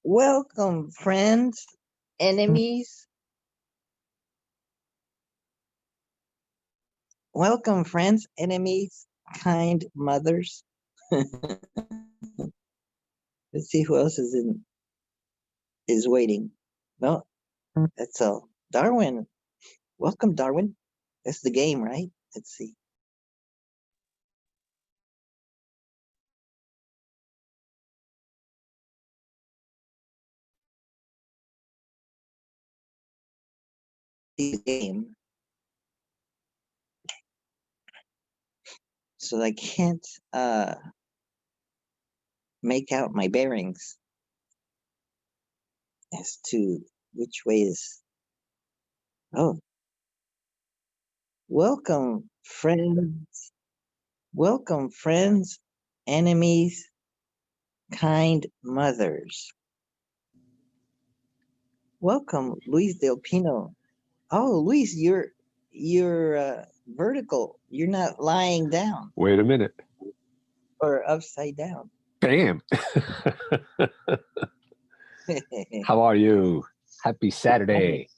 Welcome, friends, enemies. Welcome, friends, enemies, kind mothers. Let's see who else is waiting. No, that's all. Darwin. Welcome, Darwin. That's the game, right? Let's see. The game. So I can't make out my bearings as to which way is. Oh, welcome, friends. Welcome, friends, enemies, kind mothers. Welcome, Luis del Pino. Oh, Luis, you're vertical. You're not lying down Wait a minute. or upside down. Bam. How are you? Happy Saturday.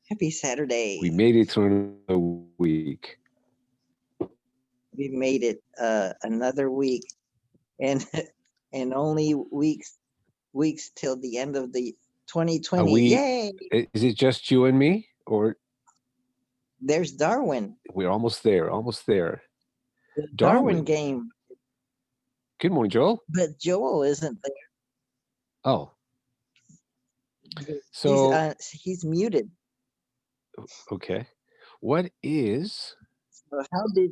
Happy Saturday. We made it through another week. We made it another week, and and only weeks till the end of the 2020. Yay! Is it just you and me, or there's Darwin? We're almost there. Almost there. The Darwin game. Good morning, Joel. But Joel isn't there. Oh. So he's muted. Okay. What is so how did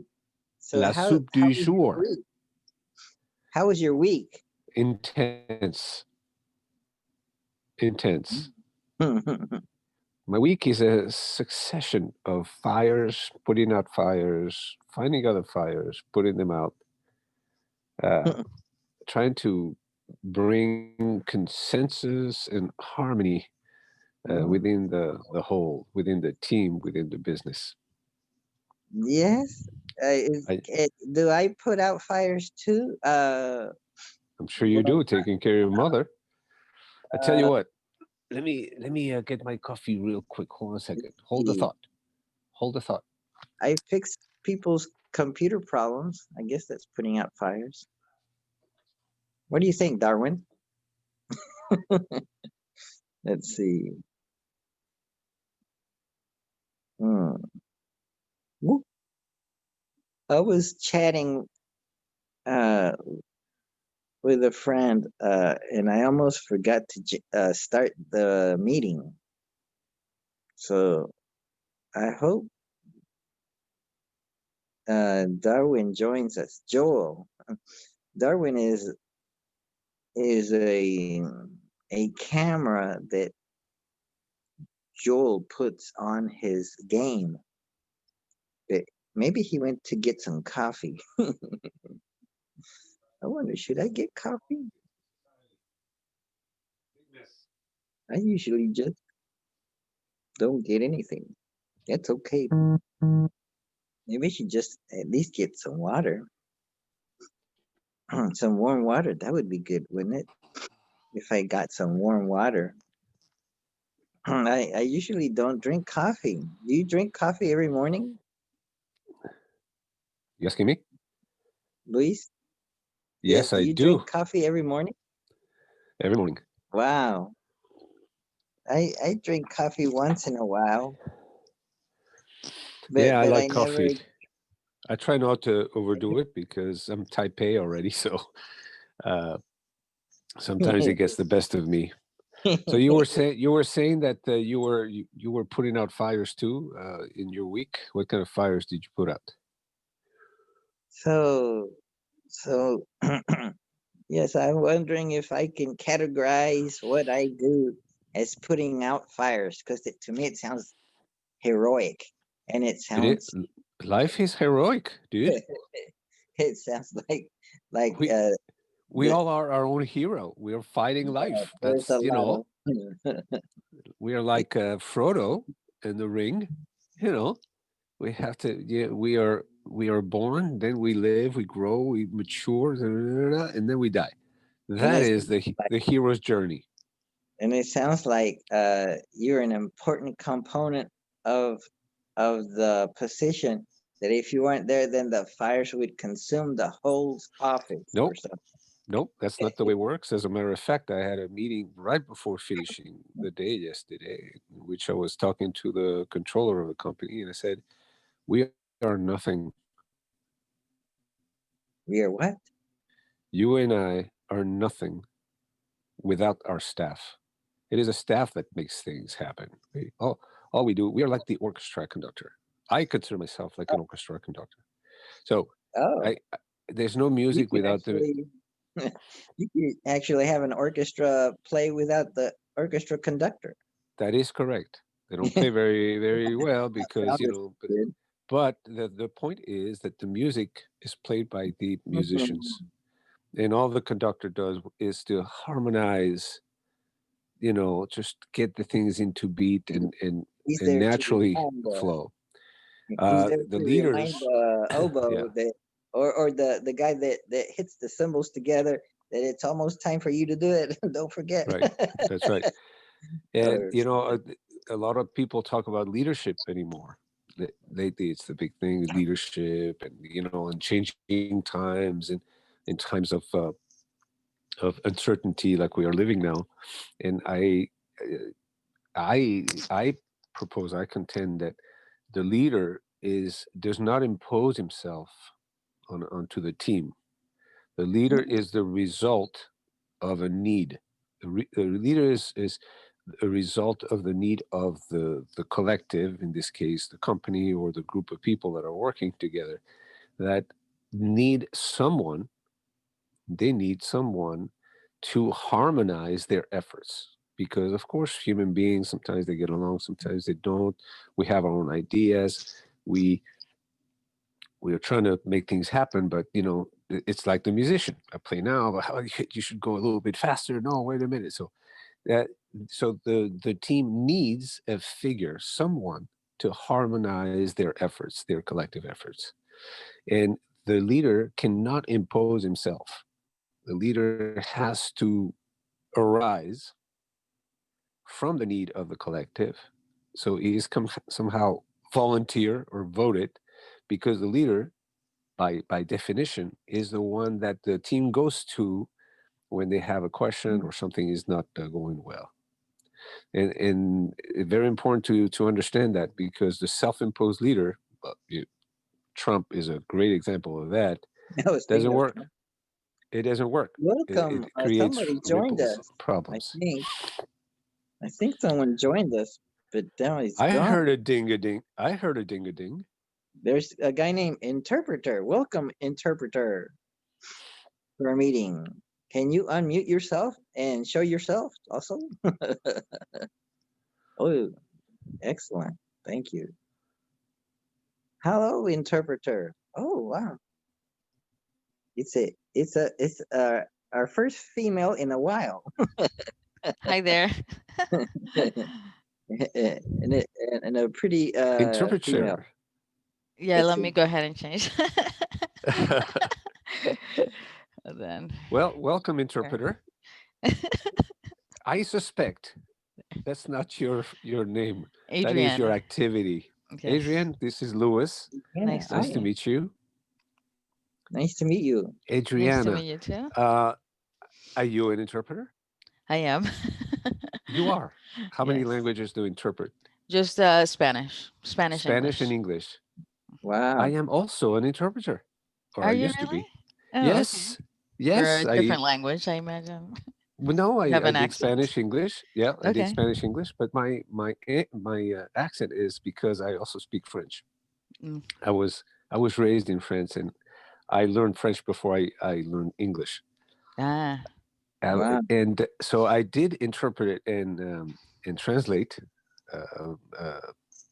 la soupe du jour? How was your week? Intense. My week is a succession of fires, putting out fires, finding other fires, putting them out, trying to bring consensus and harmony within the whole, within the team, within the business. Yes. Do I put out fires too? I'm sure you do, taking care of your mother. I tell you what, let me get my coffee real quick. Hold on a second. Hold the thought. Hold the thought. I fix people's computer problems. I guess that's putting out fires. What do you think, Darwin? Let's see. I was chatting with a friend, and I almost forgot to start the meeting. So I hope Darwin joins us. Joel. Darwin is a camera that Joel puts on his game. But maybe he went to get some coffee. I wonder, should I get coffee? I usually just don't get anything. That's okay. Maybe I should just at least get some water. Some warm water. That would be good, wouldn't it? If I got some warm water. I usually don't drink coffee. Do you drink coffee every morning? You asking me? Luis? Yes, I do. You drink coffee every morning? Every morning. Wow. I drink coffee once in a while. But I like coffee. I try not to overdo it because I'm type A already, so sometimes it gets the best of me. So you were saying that you were putting out fires too in your week. What kind of fires did you put out? So yes, I'm wondering if I can categorize what I do as putting out fires, because to me it sounds heroic, and it sounds life is heroic, dude. It sounds like we all are our own hero. We are fighting life. That's we are like Frodo in the ring. We have to. Yeah, we are born, then we live, we grow, we mature, and then we die. That it is the hero's journey. and it sounds like you're an important component of the position. That if you weren't there, then the fires would consume the whole office Nope. or something. Nope, that's not the way it works. As a matter of fact, I had a meeting right before finishing the day yesterday, in which I was talking to the controller of the company, and I said, "We are nothing. We are what? You and I are nothing without our staff. It is a staff that makes things happen. All we do, we are like the orchestra conductor. I consider myself like an orchestra conductor. So Oh, there's no you music could without the. actually you could actually have an orchestra play without the orchestra conductor. That is correct. They don't play very, very well because, Sounded good. but the point is that the music is played by the musicians. And all the conductor does is to harmonize, just get the things into beat and He's there to naturally remind flow. he's there The to leaders, remind the oboe yeah, that or the guy that hits the cymbals together that it's almost time for you to do it. Don't forget. right. That's right. And, Or- a lot of people talk about leadership anymore. Lately, it's the big thing, leadership, and, and changing times and in times of uncertainty like we are living now. And I propose, I contend that the leader does not impose himself onto the team. The leader is the result of a need. The leader is a result of the need of the collective, in this case, the company or the group of people that are working together, that need someone. They need someone to harmonize their efforts, because of course human beings, sometimes they get along, sometimes they don't. We have our own ideas. We are trying to make things happen, but it's like the musician. I play now, but how you should go a little bit faster. No, wait a minute. That so the team needs a figure, someone to harmonize their efforts, their collective efforts. And the leader cannot impose himself. The leader has to arise from the need of the collective. So he is somehow volunteer or voted, because the leader, by definition, is the one that the team goes to when they have a question or something is not going well. And very important to understand that, because the self-imposed leader, Trump is a great example of that, I was thinking doesn't of work. It doesn't work. welcome. It creates Somebody joined ripples, us. problems. I think someone joined us, but now he's I gone. heard a ding-a-ding. I heard a ding-a-ding. There's a guy named Interpreter. Welcome, Interpreter, to our meeting. Can you unmute yourself and show yourself also? Oh, excellent. Thank you. Hello, Interpreter. Oh, wow. It's our first female in a while. Hi there. and a pretty female. Interpreter. Yeah, let me go ahead and change. Then. Well, welcome, Interpreter. I suspect that's not your name. Adriana. That is your activity. Yes. Adrian, this is Louis. Nice to meet you. Nice to meet you. Adriana. Nice to meet you too. Are you an interpreter? I am. You are. How many Yes. languages do you interpret? Just Spanish. Spanish Spanish English. and English. Wow. I am also an interpreter. Or Are I you used really? to be. Oh, Yes. okay. Yes. For a different language, I imagine. Well, no, I have an did accent? Spanish English. Yeah, I did Okay. Spanish English, but my accent is because I also speak French. Mm. I was raised in France, and I learned French before I learned English. Ah. Wow. And so I did interpret it and translate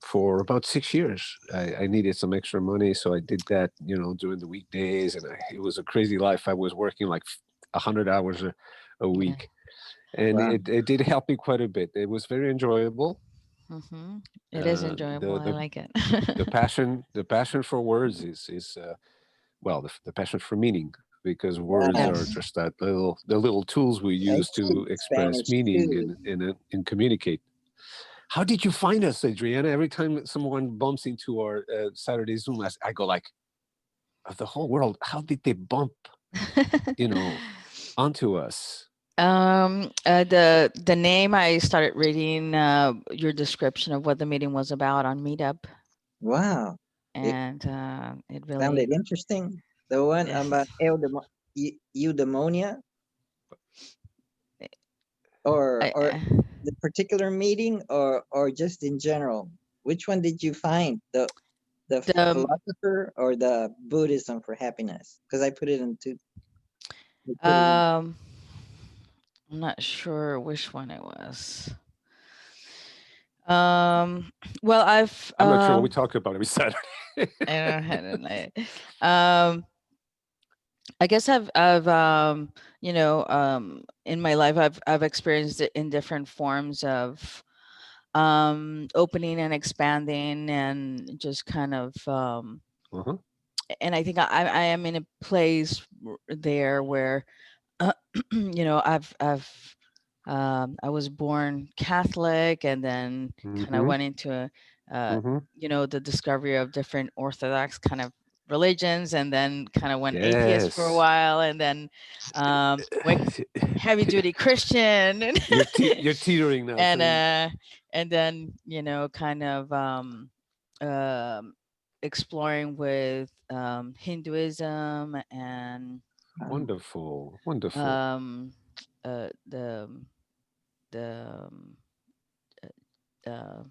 for about 6 years. I needed some extra money, so I did that, during the weekdays, and it was a crazy life. I was working like 100 hours a week, and Wow. it did help me quite a bit. It was very enjoyable. Mm-hmm. It is enjoyable. I like it. The passion for words is well, the passion for meaning because words are Yes. just the little tools we I use to speak express Spanish meaning too. and communicate. How did you find us, Adriana? Every time someone bumps into our Saturday Zoom, I go like, of the whole world, how did they bump, onto us? The name, I started reading your description of what the meeting was about on Meetup, Wow. It and it sounded really, interesting. The one yes. about eudaimonia, or I, the particular meeting, or just in general. Which one did you find? The the philosopher or the Buddhism for happiness? Because I put it in two. I put it in. I'm not sure which one it was. Well, I'm not sure what we talk about every Saturday. I don't know. I guess I've in my life I've experienced it in different forms of opening and expanding, and just kind of Uh-huh. and I think I am in a place there where I've I was born Catholic, and then kind of Mm-hmm. went into Mm-hmm. the discovery of different Orthodox kind of religions, and then kind of went atheist for a Yes. while, and then went heavy duty Christian, and You're teetering now. So and then kind of exploring with Hinduism, and wonderful, wonderful. the um, uh,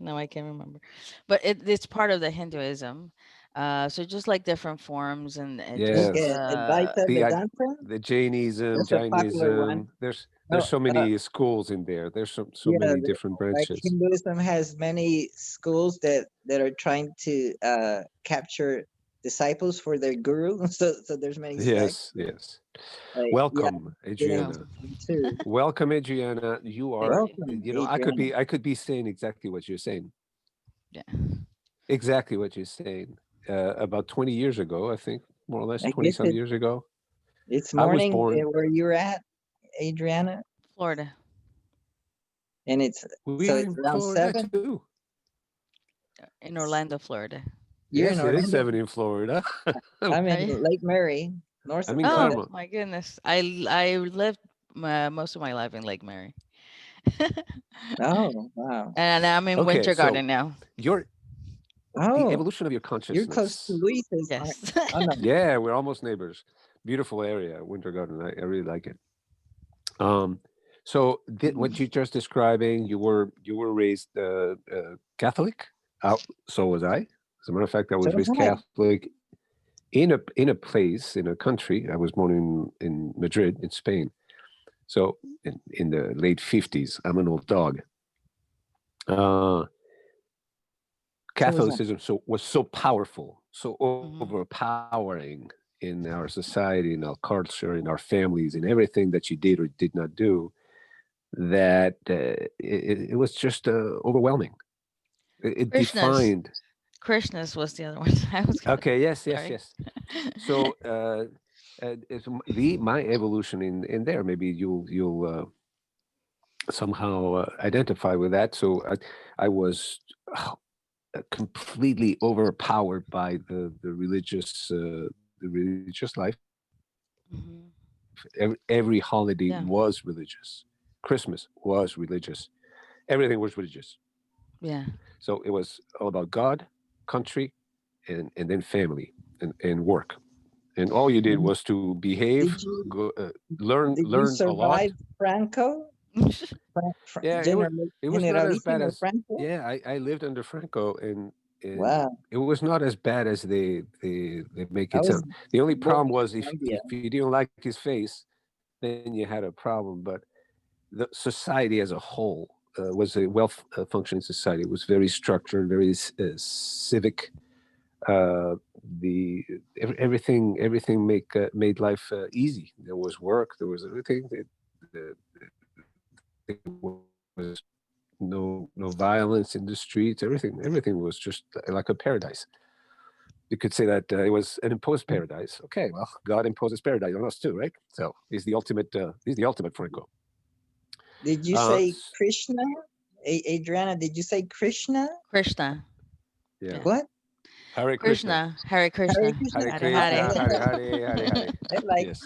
no, I can't remember, but it's part of the Hinduism. So just like different forms, and it Like just Yes. Advaita The Vedanta. the Jainism, That's a popular one. Jainism. There's No, so many schools in there. There's so yeah, many different like branches. Hinduism has many schools that are trying to capture disciples for their guru. So there's many sects. Yes, yes. Like, yeah, Welcome, oh, Adriana. too. Welcome, Adriana. You thank are, you. Welcome, I Adriana. could be saying exactly what you're saying. Yeah. Exactly what you're saying. About 20 years ago, I think, more or less I 20 guess some years ago, it's I was morning born. where you're at, Adriana, Florida. and it's We so are it's in around Florida 7. too. In Orlando, Florida. You're in Yes, it is Orlando. 7 in Florida. I'm Are in you? Lake Mary, north I'm of in Oh Florida. Claremont. my goodness, I lived most of my life in Lake Mary. Oh, wow. And I'm in Okay, Winter so Garden now. the Oh, evolution of your you're close to consciousness. Luis's. Yes. Oh no. Yeah, we're almost neighbors. Beautiful area, Winter Garden. I really like it. So what you're just describing, you were raised Catholic. So was I. As a matter of fact, I So was raised hi. Catholic in a place, in a country. I was born in Madrid, in Spain. So in the late 50s, I'm an old dog. So was I. Catholicism was so powerful, so overpowering in our society, in our culture, in our families, in everything that you did or did not do, that it was just overwhelming. It Krishna's. defined. Krishna's was the other one. I was gonna. Okay, yes. Sorry. So it's my evolution in there. Maybe you'll somehow identify with that. So I was completely overpowered by the religious life. Mhm. Every holiday Yeah. was religious. Christmas was religious. Everything was religious. Yeah. So it was all about God, country, and then family and work. And all you did And was to behave, Did you go, did you learn a lot. survive Franco? Yeah, it was not as bad Generalissimo as. Franco? Yeah, I lived under Franco, and Wow. it was not as bad as they make I it was sound. The only born problem in was Colombia. if you didn't like his face, then you had a problem. But the society as a whole was a well functioning society. It was very structured, very civic. The everything made life easy. There was work. There was everything. There was no violence in the streets. Everything was just like a paradise. You could say that it was an imposed paradise. Okay, well, God imposes paradise on us too, right? So he's the ultimate. He's the ultimate Franco. Did you say Krishna? Adriana, did you say Krishna? Krishna. Yeah. What? Hare Krishna. Hare Krishna. Hare Krishna. Hare. Yes.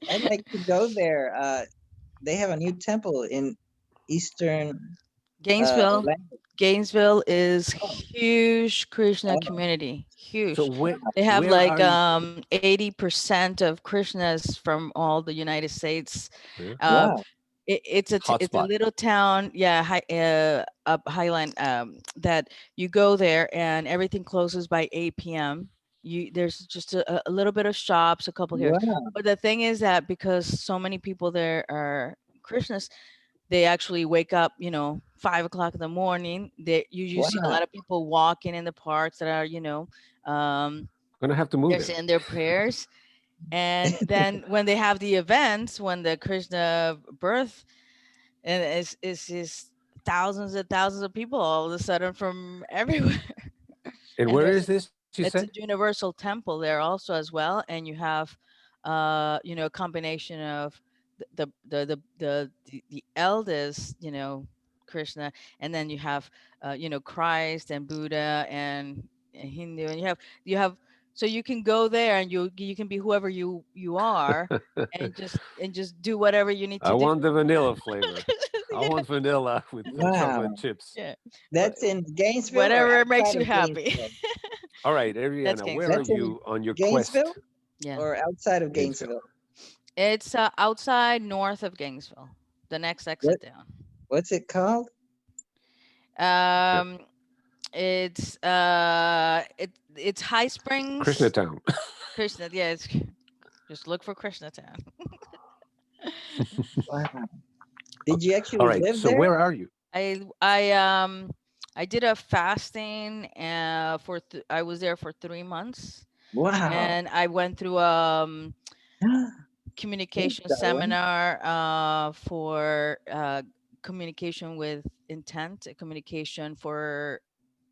I'd like to go there. They have a new temple in Eastern Gainesville. Atlanta. Gainesville is huge Krishna community. Huge. So they have where like are 80% of Krishnas from all the United States. Wow. It's a Hotspot. little town, up Highland, that you go there and everything closes by 8 p.m. There's just a little bit of shops, a couple here. Wow. But the thing is that because so many people there are Krishnas, they actually wake up, 5 o'clock in the morning. You see a lot of people walking in the parks that are, gonna have to move they're there. saying their prayers. And then when they have the events, when the Krishna birth, and it's just thousands and thousands of people all of a sudden from everywhere. And where is this? It's a universal temple there also as well, and you have, a combination of the eldest, Krishna, and then you have, Christ and Buddha and Hindu, and you have. So you can go there and you can be whoever you are, and just do whatever you need to do. I want the vanilla flavor. I want vanilla with chocolate chips. Yeah, that's in Gainesville. Whatever makes you happy. All right, Adriana, where are you on your quest? Yeah, or outside of Gainesville? It's outside north of Gainesville, the next exit down. What's it called? It's it's High Springs. Krishnatown. Krishna, yeah. Just look for Krishnatown. Wow. Did you actually live there? So where are you? I did a fasting for I was there for 3 months. Wow. And I went through communication seminar for communication with intent, communication for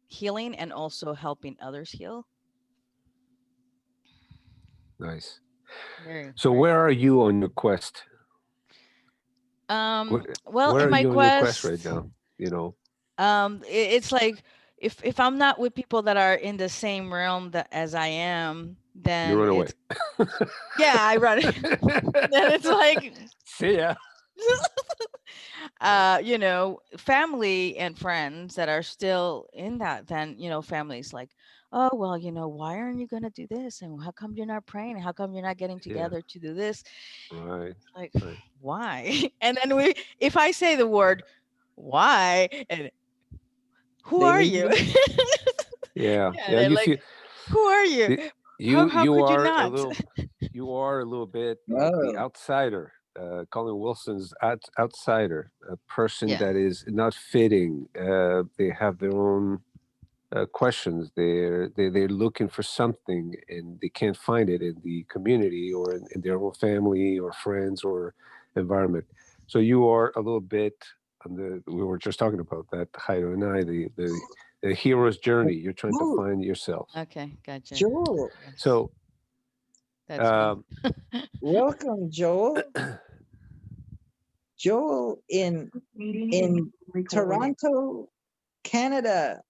healing, and also helping others heal. Nice. So where are you on your quest? Well, where in my quest right now? It's like if I'm not with people that are in the same realm as I am, then you run away. Yeah, I run. Then it's like, see ya. Family and friends that are still in that, then, families like, oh, well, why aren't you going to do this? And how come you're not praying? How come you're not getting together to do this? Right. Like, why? And then if I say the word, why? And who are you? Yeah. You like, who are you? How could you not? You are a little bit like the outsider. Colin Wilson's outsider, a person that is not fitting. They have their own questions. They're looking for something and they can't find it in the community or in their own family or friends or environment. So you are a little bit on we were just talking about that, Jairo and I, the hero's journey. You're trying to find yourself. Okay, gotcha. Joel. So welcome, Joel. Joel in Toronto, Canada.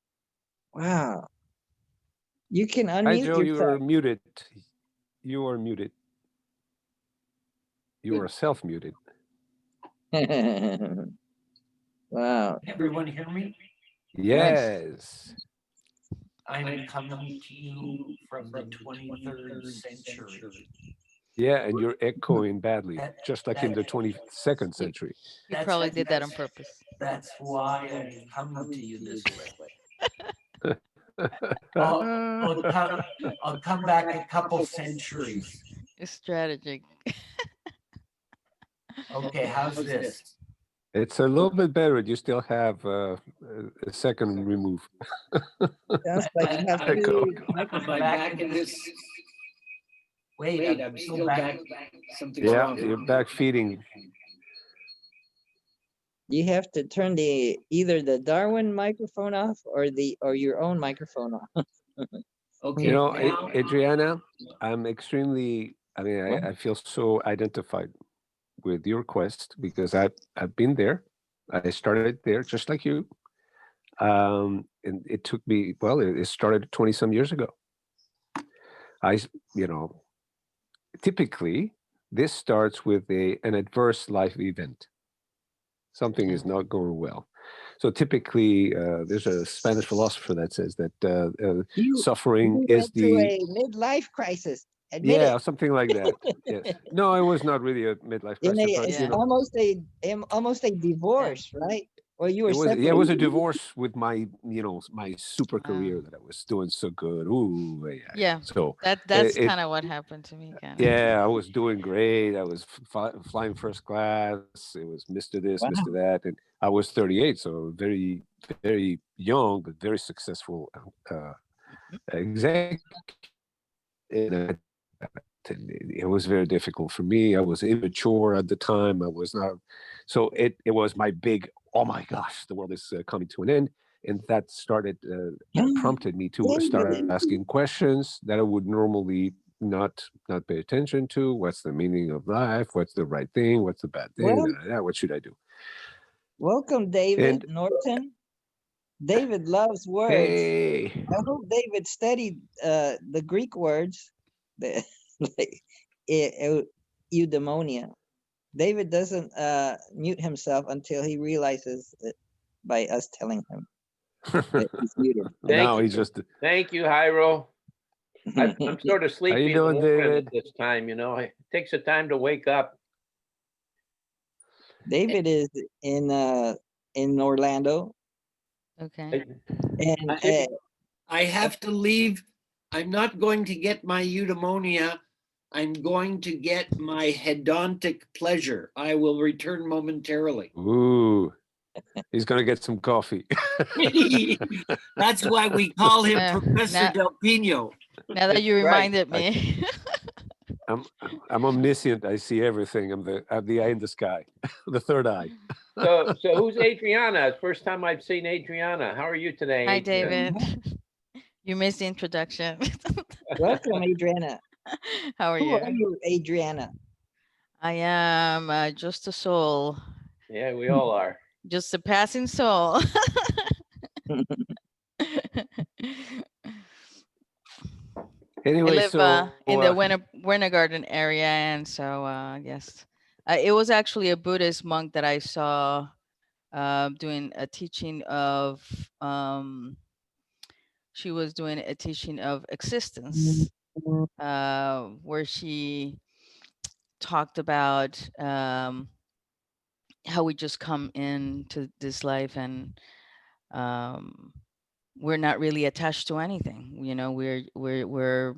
Wow. You can unmute Hi, Joe, yourself. you are muted. You are muted. You are self-muted. Wow. Can everyone hear me? Yes. I'm coming to you from the 23rd century. Yeah, and you're echoing badly, just like in the 22nd century. You probably did that on purpose. That's why I'm coming to you this way. I'll come back a couple centuries. It's strategic. Okay, how's this? It's a little bit better. You still have a second remove. Sounds like you have I'm back in this. Wait, I'm still back. Yeah, you're back feeding. You have to turn either the Darwin microphone off or your own microphone off. Okay. You know, now- Adriana, I'm extremely, I mean, I feel so identified with your quest because I've been there. I started there just like you. And it took me, well, it started 20 some years ago. You know, typically this starts with an adverse life event. Something is not going well. So typically, there's a Spanish philosopher that says that suffering You is went through the a midlife crisis. Admit yeah, it. something like that. Yes. No, it was not really a midlife In crisis, but it's you know, almost a divorce, right? Well, you were it was separated. yeah, it was a divorce with my my super career that I was doing so good. Ooh, yeah. Yeah. So That's it- kind of what happened to me. Kind of. yeah, I was doing great. I was flying first class. It was Mr. This, Wow. Mr. That, and I was 38, so very, very young, but very successful executive. And it was very difficult for me. I was immature at the time. I was not. So it was my big, oh my gosh, the world is coming to an end. And that started, that prompted me to start asking questions that I would normally not pay attention to. What's the meaning of life? What's the right thing? What's the bad thing? Well, What should I do? welcome, David And Norton. David loves words. hey, I hope David studied the Greek words, the like eudaimonia. David doesn't mute himself until he realizes it by us telling him that he's muted. now he's just. Thank you, Jairo. I'm sort of sleepy in the doing, morning David? at this time, you know. It takes a time to wake up. David is in Orlando, Okay. and I have to leave. I'm not going to get my eudaimonia. I'm going to get my hedonic pleasure. I will return momentarily. Ooh, he's gonna get some coffee. That's why we call him Uh, Professor now- Del Pino. Now that you Right. reminded me. I'm omniscient. I see everything. I'm the eye in the sky, the third eye. So who's Adriana? It's the first time I've seen Adriana. How are you today? Hi, Adriana? David. You missed the introduction. welcome, Adriana. How are Who you? are you, Adriana? I am just a soul, Yeah, we all are. just a passing soul. Anyway, I live so in the Winter Garden area, and so yes, it was actually a Buddhist monk that I saw doing a teaching of. She was doing a teaching of existence, where she talked about how we just come into this life and we're not really attached to anything. You know, we're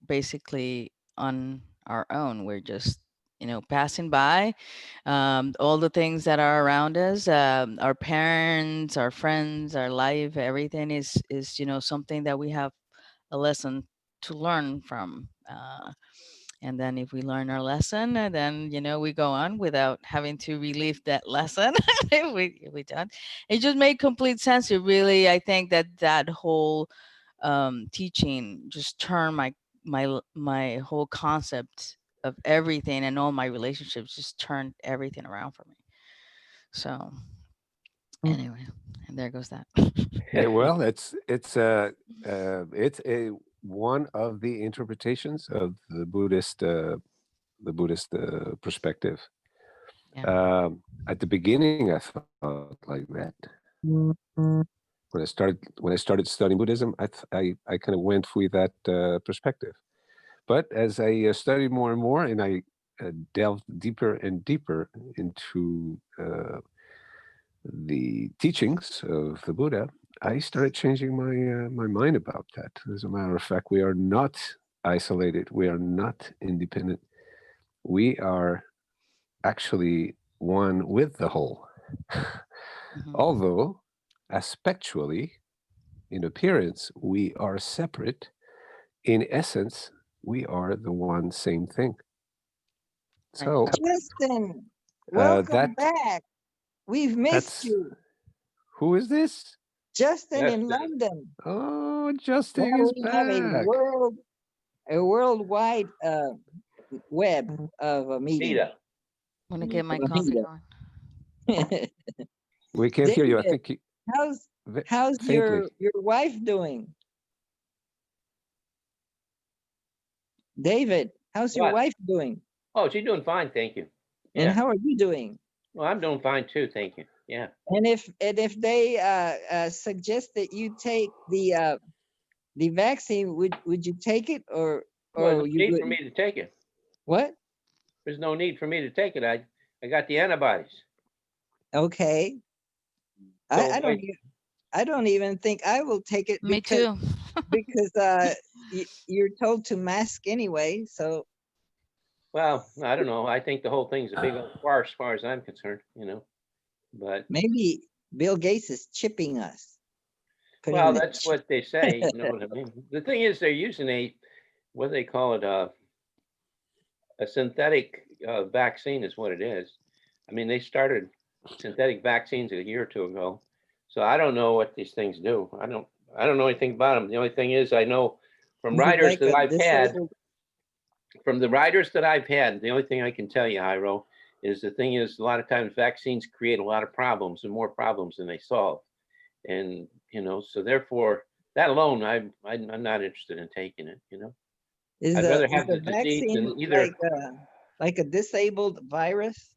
basically on our own. We're just, you know, passing by. All the things that are around us, our parents, our friends, our life, everything is you know, something that we have a lesson to learn from. And then if we learn our lesson, then, you know, we go on without having to relive that lesson. if we don't, it just made complete sense. It really, I think that whole teaching just turned my whole concept of everything and all my relationships, just turned everything around for me. So anyway, and there goes that. yeah, well, it's a one of the interpretations of the Buddhist perspective. Yeah. At the beginning, I thought like that. When I started studying Buddhism, I kind of went with that perspective. But as I studied more and more, and I delved deeper and deeper into the teachings of the Buddha, I started changing my mind about that. As a matter of fact, we are not isolated. We are not independent. We are actually one with the whole. Although, aspectually, in appearance, we are separate. In essence, we are the one same thing. So Justin, welcome that back. We've missed that's you. who is this? Justin in Justin. London. Oh, Justin Now is we have back. a worldwide web of a meeting. Nita. Want to get my Well, coffee Nita. going? We can't hear you. I David, think how's faintly. your wife doing? David, how's your What? wife doing? Oh, she's doing fine, thank you. And Yeah. how are you doing? Well, I'm doing fine too, thank you. Yeah. And if they suggest that you take the vaccine, would you take it or Well, there's no you need for wouldn't? me to take it. What? There's no need for me to take it. I got the antibodies. Okay. So I don't even think I will take it Me because too. because you're told to mask anyway. So well, I don't know. I think the whole thing's a big old farce as far as I'm concerned, you know. But maybe Bill Gates is chipping us. putting well, the that's chip- what they say, you know what I mean? The thing is they're using what do they call it, a synthetic vaccine is what it is. I mean, they started synthetic vaccines a year or two ago. So I don't know what these things do. I don't know anything about them. The only thing is I know from Is it writers like that a I've had, disabled- from the writers that I've had, the only thing I can tell you, Jairo, is the thing is a lot of times vaccines create a lot of problems and more problems than they solve. And, you know, so therefore that alone, I'm not interested in taking it, you know. Is I'd the, rather is have the the disease vaccine than either. like a disabled virus?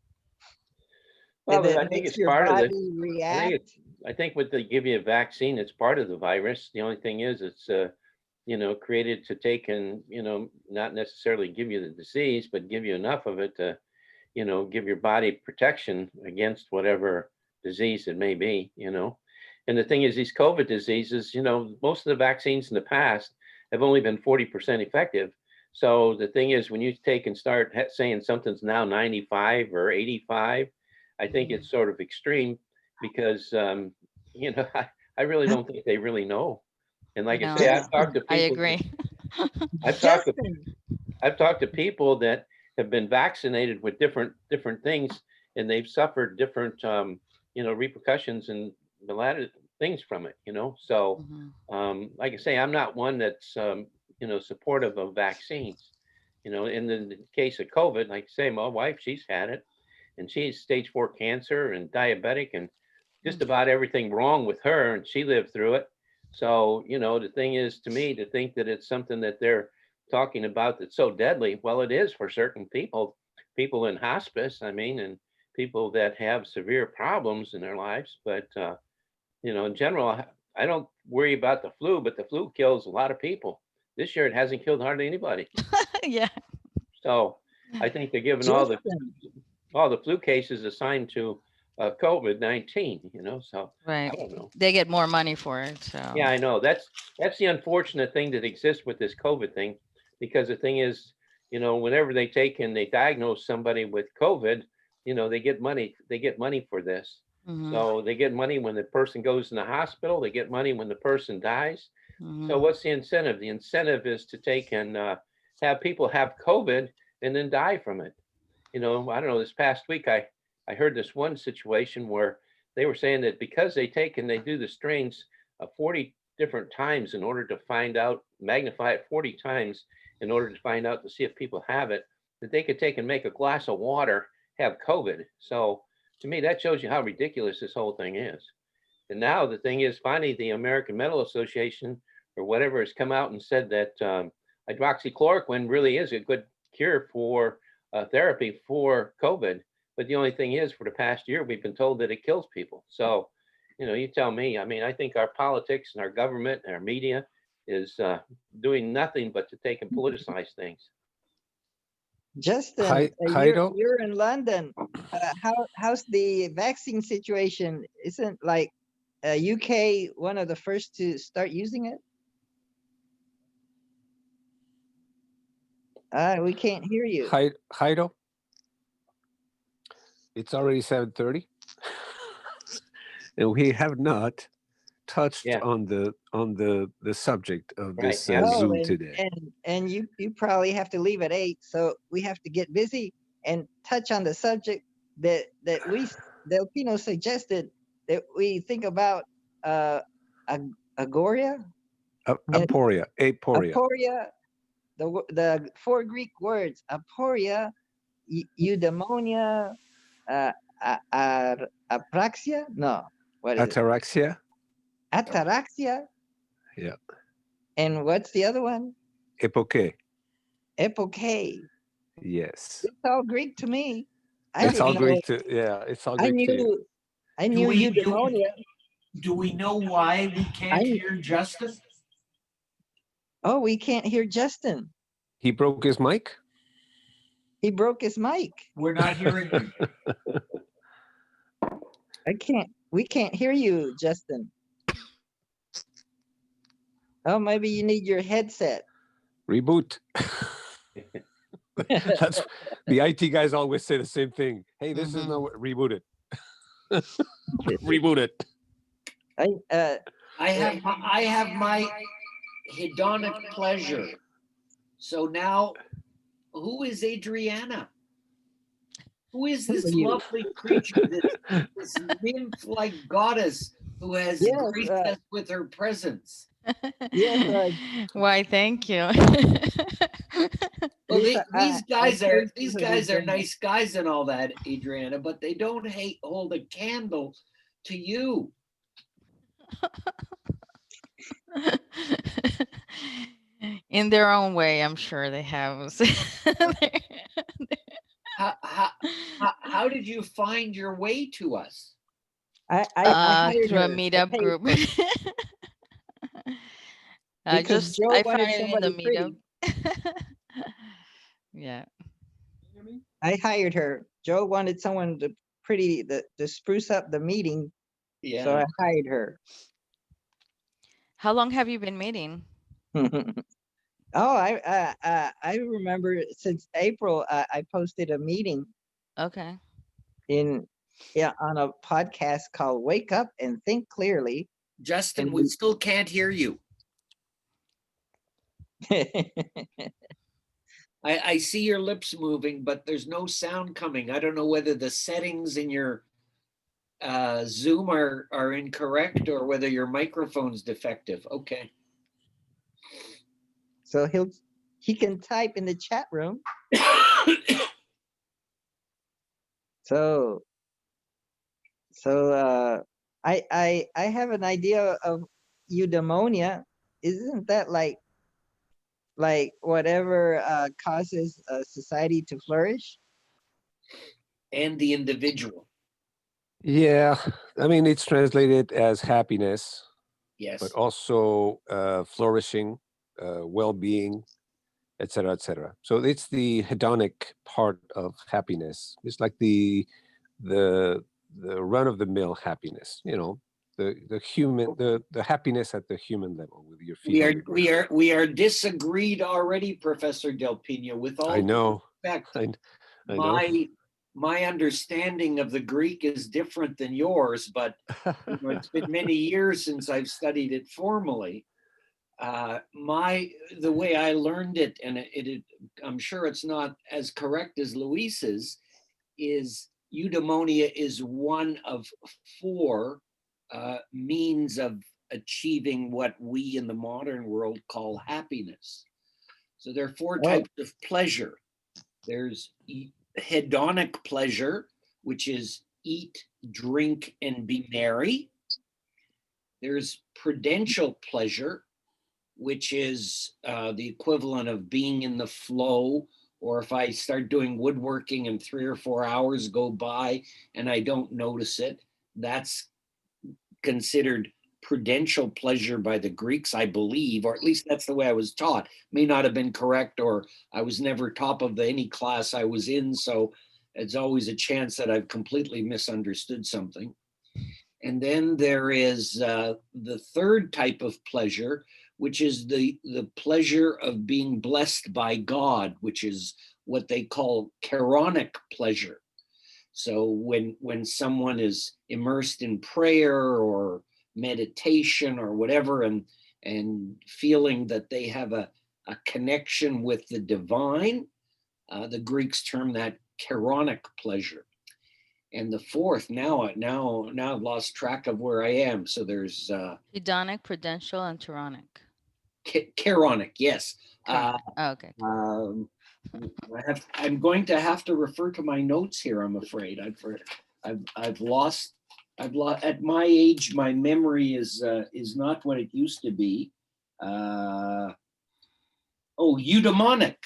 Well, that I think makes it's your part of it. body react? I think when they give you a vaccine, it's part of the virus. The only thing is it's, you know, created to take and, you know, not necessarily give you the disease, but give you enough of it to, you know, give your body protection against whatever disease it may be, you know. And the thing is, these COVID diseases, you know, most of the vaccines in the past have only been 40% effective. So the thing is, when you take and start saying something's now 95 or 85, I think it's sort of extreme because, you know, I really don't think they really know. And like I say, No, I've talked to people. I agree. I've talked to Justin, people that have been vaccinated with different things, and they've suffered different, you know, repercussions and a lot of things from it. You know, so Mhm. like I say, I'm not one that's you know, supportive of vaccines. You know, in the case of COVID, like I say, my wife, she's had it, and she's stage 4 cancer and diabetic, and just about everything wrong with her, and she lived through it. So, you know, the thing is, to me, to think that it's something that they're talking about that's so deadly, well, it is for certain people in hospice, I mean, and people that have severe problems in their lives. But, you know, in general, I don't worry about the flu, but the flu kills a lot of people. This year, it hasn't killed hardly anybody. Yeah. So I think they're giving all Justin, the flu cases assigned to COVID-19, you know, so Right. I don't know. They get more money for it. So Yeah, I know. That's the unfortunate thing that exists with this COVID thing, because the thing is, you know, whenever they take and they diagnose somebody with COVID, you know, they get money. They get money for this. Mhm. So they get money when the person goes in the hospital. They get money when the person dies. Mhm. So what's the incentive? The incentive is to take and have people have COVID and then die from it. You know, I don't know, this past week, I heard this one situation where they were saying that because they take and they do the strains 40 different times in order to find out, magnify it 40 times in order to find out to see if people have it, that they could take and make a glass of water have COVID. So to me, that shows you how ridiculous this whole thing is. And now the thing is, finally, the American Medical Association or whatever has come out and said that hydroxychloroquine really is a good cure for therapy for COVID. But the only thing is, for the past year, we've been told that it kills people. So, you know, you tell me. I mean, I think our politics and our government and our media is doing nothing but to take and politicize things. Justin, Jairo? you're in London. How's the vaccine situation? Isn't like UK one of the first to start using it? We can't hear you. Jairo? It's already 7:30, and we have not touched Yeah. on the subject of Right, this yeah. Zoom today. And you probably have to leave at 8, so we have to get busy and touch on the subject that Luis del Pino suggested that we think about Agoria, Aporia, Aporia. Aporia. The 4 Greek words: Aporia, eudaimonia, apraxia. No, what is it? Ataraxia. Ataraxia. Yeah. And what's the other one? Epoché. Epoché. Yes. It's all Greek to me. I It's all didn't know. Greek to, yeah, it's all I Greek to you. knew eudaimonia. Do we know why we can't I- hear Justin? Oh, we can't hear Justin. He broke his mic? He broke his mic. We're not hearing him. We can't hear you, Justin. Oh, maybe you need your headset. Reboot. That's the IT guys always say the same thing. Hey, this is not what, reboot it. Reboot it. I have my hedonic pleasure. So now, who is Adriana? Who is this Who are you? lovely creature, this nymph-like goddess who has Yes, graced us with her presence? Yes, Why, thank you. Well, Lisa, these guys I are think these this guys is are a- nice guys and all that, Adriana, but they don't hold a candle to you. In their own way, I'm sure they have. How did you find your way to us? I hired Through a her. I meetup paid group. Because Joe I wanted found it in the somebody pretty. meetup. Yeah. I hired her. Joe wanted someone to spruce up the meeting, Yeah. so I hired her. How long have you been meeting? Oh, I remember since April. I posted a meeting Okay. on a podcast called "Wake Up and Think Clearly." Justin, And we still can't hear you. I see your lips moving, but there's no sound coming. I don't know whether the settings in your Zoom are incorrect or whether your microphone's defective. Okay. So he can type in the chat room. So I have an idea of eudaimonia. Isn't that like whatever causes a society to flourish? And the individual. Yeah, I mean, it's translated as happiness, Yes. but also flourishing, well-being, etc., etc. So it's the hedonic part of happiness. It's like the run-of-the-mill happiness, you know, the human, the happiness at the human level with your feet on the ground. We are disagreed already, Professor Del Pino. With all I know. respect, I know. my understanding of the Greek is different than yours, but you know, it's been many years since I've studied it formally. The way I learned it, and I'm sure it's not as correct as Luis's, is eudaimonia is one of 4 means of achieving what we in the modern world call happiness. So there are 4 types of pleasure. There's hedonic pleasure, which is eat, drink, and be merry. There's prudential pleasure, which is the equivalent of being in the flow, or if I start doing woodworking and 3 or 4 hours go by and I don't notice it, that's considered prudential pleasure by the Greeks, I believe, or at least that's the way I was taught. May not have been correct, or I was never top of any class I was in, so it's always a chance that I've completely misunderstood something. And then there is the 3rd type of pleasure, which is the pleasure of being blessed by God, which is what they call chironic pleasure. So when someone is immersed in prayer or meditation or whatever, and feeling that they have a connection with the divine, the Greeks term that chironic pleasure. And the fourth, now I've lost track of where I am. So there's Hedonic, prudential, and Turonic. Charonic, yes. Oh, okay. I'm going to have to refer to my notes here. I'm afraid I've lost. At my age, my memory is not what it used to be. Oh, eudaimonic.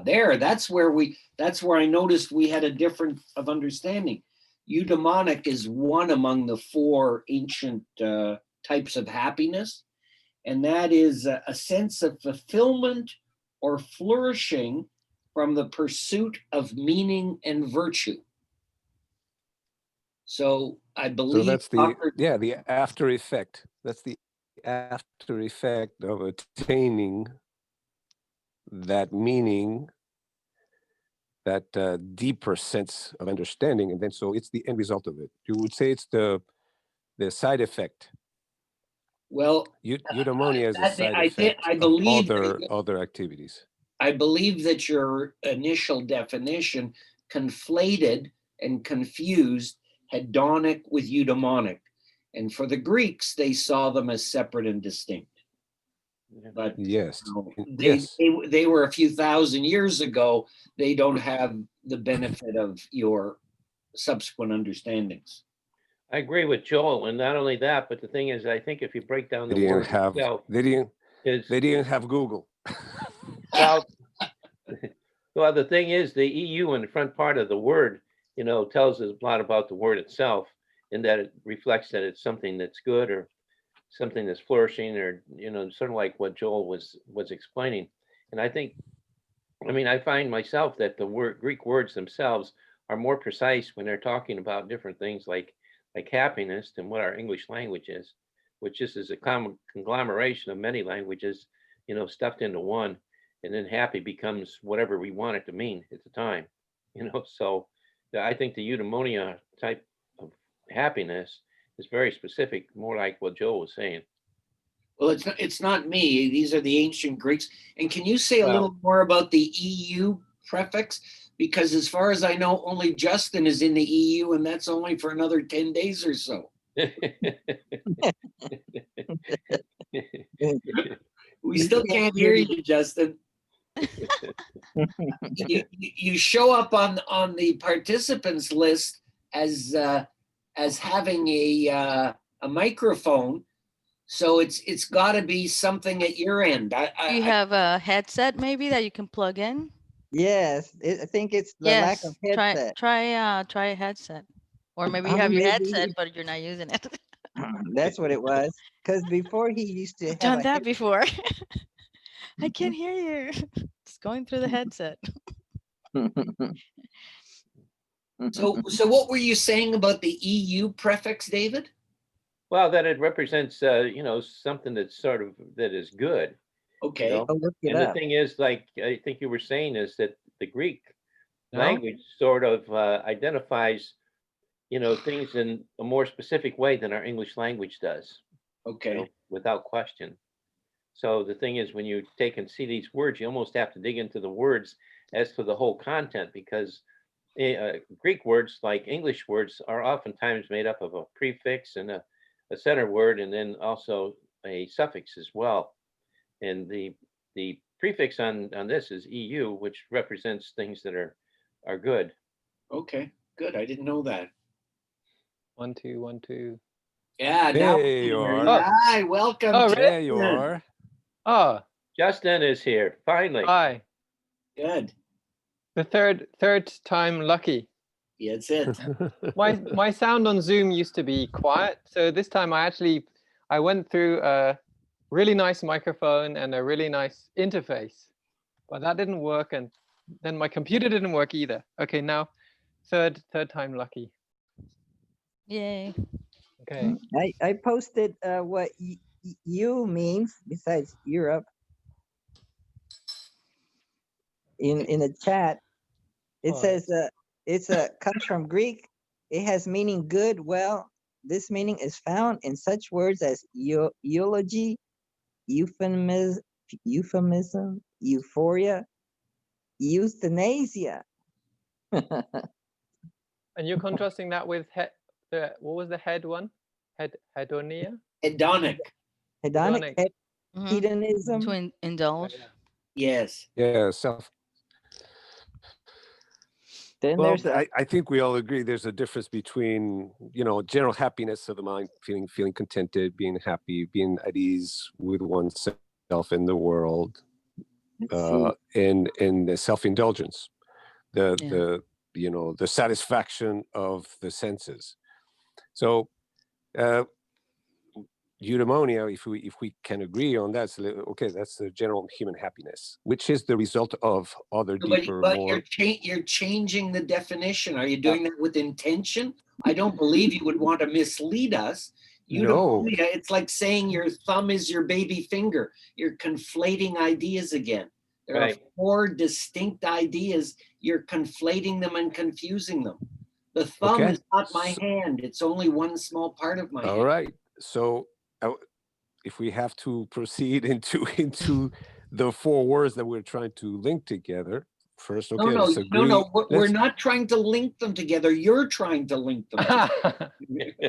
There. That's where I noticed we had a difference of understanding. Eudaimonic is one among the four ancient types of happiness, and that is a sense of fulfillment or flourishing from the pursuit of meaning and virtue. So I believe. So that's the after effect. That's the after effect of attaining that meaning, that deeper sense of understanding, and then so it's the end result of it. You would say it's the side effect. Well, eudaimonia is a side effect I believe of other activities. I believe that your initial definition conflated and confused hedonic with eudaimonic. And for the Greeks, they saw them as separate and distinct. But yes, they were a few thousand years ago. They don't have the benefit of your subsequent understandings. I agree with Joel, and not only that, but the thing is, I think if you break down the word itself, they didn't have Google. Well, the thing is, the EU in the front part of the word, tells us a lot about the word itself, in that it reflects that it's something that's good or something that's flourishing, or sort of like what Joel was explaining. And I think, I find myself that the Greek words themselves are more precise when they're talking about different things like happiness than what our English language is, which just is a conglomeration of many languages, stuffed into one, and then happy becomes whatever we want it to mean at the time, So I think the eudaimonia type of happiness is very specific, more like what Joel was saying. Well, it's not me. These are the ancient Greeks. And can you say a little more about the EU prefix? Because as far as I know, only Justin is in the EU, and that's only for another 10 days or so. We still can't hear you, Justin. You show up on the participants list as having a microphone, so it's got to be something at your end. Do you have a headset maybe that you can plug in? Yes, I think it's the lack of headset. Try a headset, or maybe you have your headset but you're not using it. That's what it was. Because before he used to have done that before. I can't hear you. It's going through the headset. So what were you saying about the EU prefix, David? Well, that it represents, something that's that is good. Okay. I'll look it And up. the thing is, like I think you were saying, is that the Greek language sort of identifies, things in a more specific way than our English language does. Okay. Without question. So the thing is, when you take and see these words, you almost have to dig into the words as to the whole content, because Greek words, like English words, are oftentimes made up of a prefix and a center word, and then also a suffix as well. And the prefix on this is EU, which represents things that are good. Okay, good. I didn't know that. 1 2 1 2. Yeah. There you are. Hi, welcome. Oh, There you are. Oh, Justin is here finally. hi. Good. The third time lucky. Yeah, that's it. My sound on Zoom used to be quiet, so this time I went through a really nice microphone and a really nice interface, but that didn't work, and then my computer didn't work either. Okay, now third time lucky. Yay. Okay. I posted what you means besides Europe in the chat. It says comes from Greek. It has meaning good. Well, this meaning is found in such words as eulogy, euphemism, euphoria, euthanasia. And you're contrasting that with what was the head one? Hedonia? Hedonic. Hedonic, Mhm. hedonism. To indulge. Yes. Yeah, self. Then Well, there's a, I think we all agree there's a difference between, you know, general happiness of the mind, feeling contented, being happy, being at ease with oneself in the world, let's see. and the self-indulgence, Yeah. the satisfaction of the senses. So eudaimonia, if we can agree on that, okay, that's the general human happiness, which is the result of other deeper, But more. you're changing the definition. Are you doing that with intention? I don't believe you would want to mislead us. No. Eudaimonia, it's like saying your thumb is your baby finger. You're conflating ideas again. There Right. are 4 distinct ideas. You're conflating them and confusing them. The thumb Okay. is not my hand. It's only one small part of my All hand. right. So if we have to proceed into the 4 words that we're trying to link together, first, okay, let's agree. No. We're not trying to link them together. You're trying to link them together.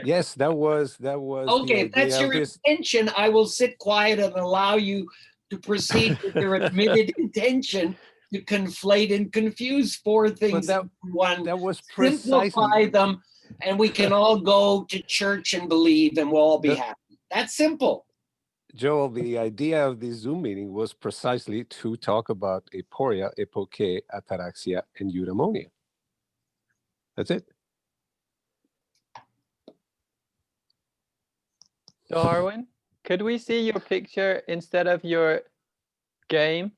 Yes, that was Okay, the if that's idea your of this. intention, I will sit quiet and allow you to proceed with your admitted intention to conflate and confuse 4 things that- into one. That was Simplify precisely them, and we can all go to church and believe, and we'll all be The- happy. That's simple. Joel, the idea of this Zoom meeting was precisely to talk about Aporia, Epoché, Ataraxia, and eudaimonia. That's it. Darwin, could we see your picture instead of your game?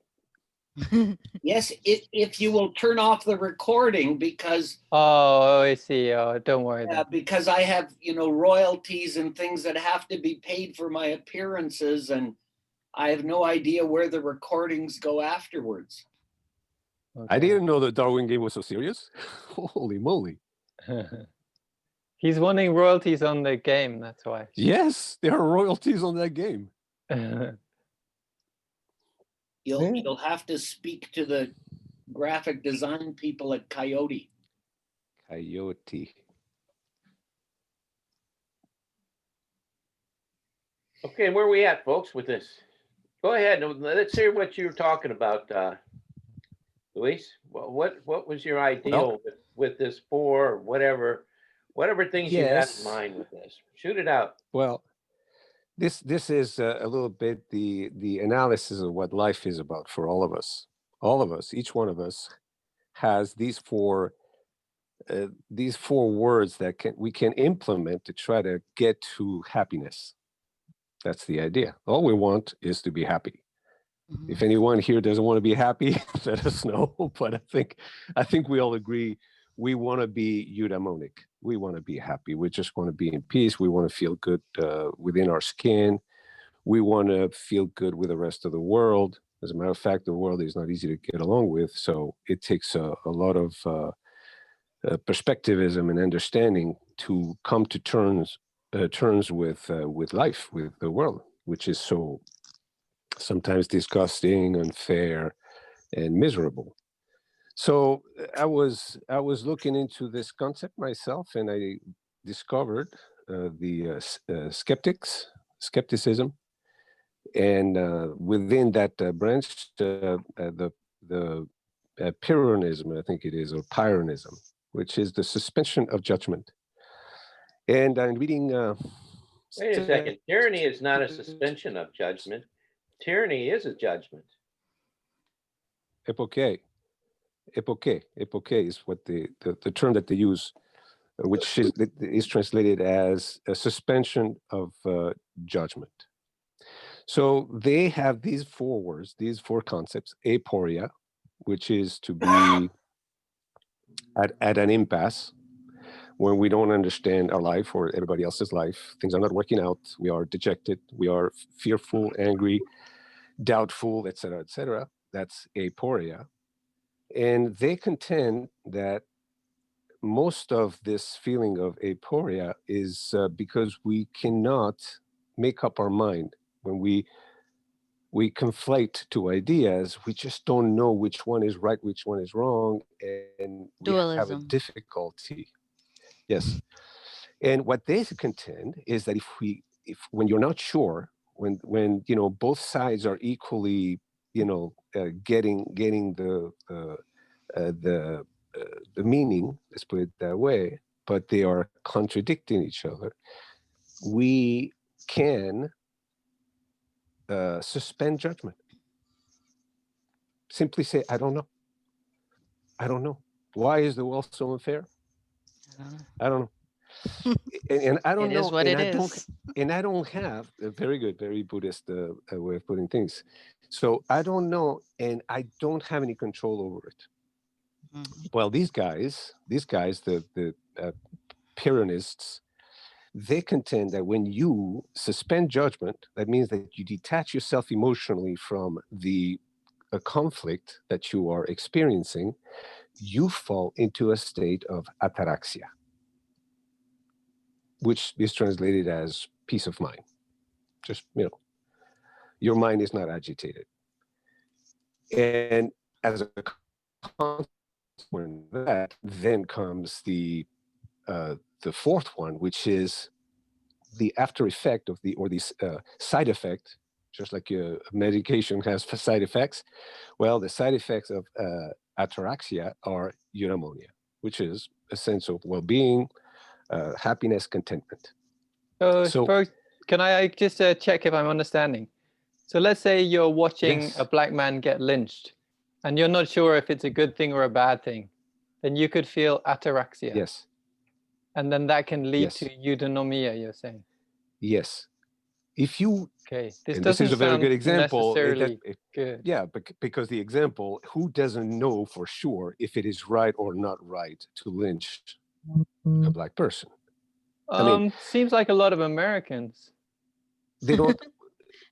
Yes, if you will turn off the recording, because Oh, I see. Oh, don't worry. Then. because I have, royalties and things that have to be paid for my appearances, and I have no idea where the recordings go afterwards. I didn't know the Darwin game was so serious. Holy moly. He's wanting royalties on the game, that's why. Yes, there are royalties on that game. You'll have to speak to the graphic design people at Coyote. Coyote. Okay, where are we at, folks, with this? Go ahead. Let's hear what you're talking about, Luis. What was your ideal with this 4, whatever things you had in mind with this? Shoot it out. Well, this is a little bit the analysis of what life is about for all of us. All of us, each one of us, has these 4 words that we can implement to try to get to happiness. That's the idea. All we want is to be happy. Mhm. If anyone here doesn't want to be happy, let us know. But I think we all agree we want to be eudaimonic. We want to be happy. We just want to be in peace. We want to feel good within our skin. We want to feel good with the rest of the world. As a matter of fact, the world is not easy to get along with. So it takes a lot of perspectivism and understanding to come to terms with life, with the world, which is so sometimes disgusting, unfair, and miserable. So I was looking into this concept myself, and I discovered the skepticism, and within that branch, the Pyrrhonism, I think it is, or Pyrrhonism, which is the suspension of judgment. And I'm reading. Wait a second. Tyranny is not a suspension of judgment. Tyranny is a judgment. Epoché is what the term that they use, which is translated as a suspension of judgment. So they have these 4 words, these 4 concepts: Aporia, which is to be at an impasse, when we don't understand our life or everybody else's life. Things are not working out. We are dejected. We are fearful, angry, doubtful, etc., etc. That's Aporia. And they contend that most of this feeling of Aporia is because we cannot make up our mind. When we conflate 2 ideas, we just don't know which one is right, which one is wrong, and we have a Dualism. difficulty. Yes. And what they contend is that if when you're not sure, when you know both sides are equally, you know, getting the meaning, let's put it that way, but they are contradicting each other, we can suspend judgment. Simply say, I don't know. I don't know. Why is the world so unfair? I don't know. And I don't It know. is what and it I is. I don't have a very good, very Buddhist way of putting things. So I don't know, and I don't have any control over it. Mhm. Well, these guys, the Pyrrhonists, they contend that when you suspend judgment, that means that you detach yourself emotionally from a conflict that you are experiencing, you fall into a state of ataraxia, which is translated as peace of mind. Just, you know, your mind is not agitated. And as a consequence of that, then comes the fourth one, which is the after effect of the side effect. Just like a medication has side effects, well, the side effects of ataraxia are eudaimonia, which is a sense of well-being, happiness, contentment. So first, can I just check if I'm understanding? So let's say you're watching Yes. a black man get lynched and you're not sure if it's a good thing or a bad thing, then you could feel ataraxia. Yes. And then that can lead Yes. to eudaimonia, you're saying? Yes. If you, Okay, this and doesn't this is a very sound good example. necessarily good. Yeah, because the example, who doesn't know for sure if it is right or not right to lynch a black person? I mean, Seems like a lot of Americans. they don't.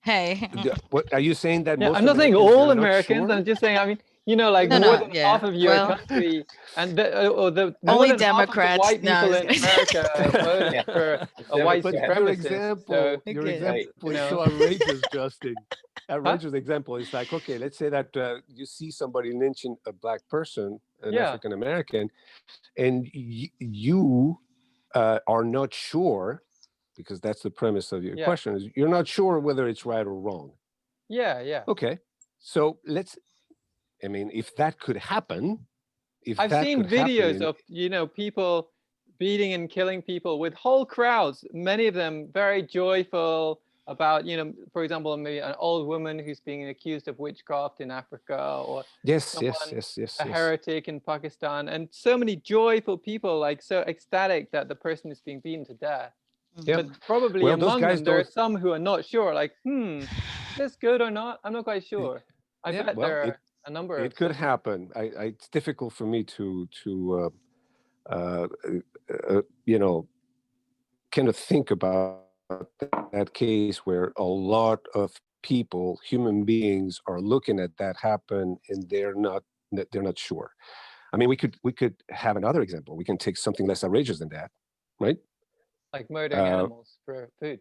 Hey. What are you saying that Yeah, most I'm not saying Americans, all they're not Americans. sure? I'm just saying, I mean, you know, like No, more no, than yeah. half of your Well, country, and more only than half of the Democrats. white No, people I'm in just America voted Yeah. for a white But Democrats. your supremacist. example, So, your Okay. example you is so know. outrageous, Justin. Huh? Outrageous example is like, okay, let's say that you see somebody lynching a black person, an Yeah. African American, and you are not sure, because that's the premise of your Yeah. question, is you're not sure whether it's right or wrong. Yeah, yeah. Okay, so I mean, if that could happen, I've seen videos of, you know, people beating and killing people with whole crowds, many of them very joyful about, you know, for example, maybe an old woman who's being accused of witchcraft in Africa, or yes, a heretic in Pakistan, and so many joyful people, like so ecstatic that the person is being beaten to death. Yeah. But probably Well, those among guys them, there are don't. some who are not sure, like, is this good or not? I'm not quite sure. I Yeah, bet well, there are a number of. It could happen. It's difficult for me to you know, kind of think about that case where a lot of people, human beings, are looking at that happen and they're not sure. I mean, we could have another example. We can take something less outrageous than that, right? Like murdering animals for food.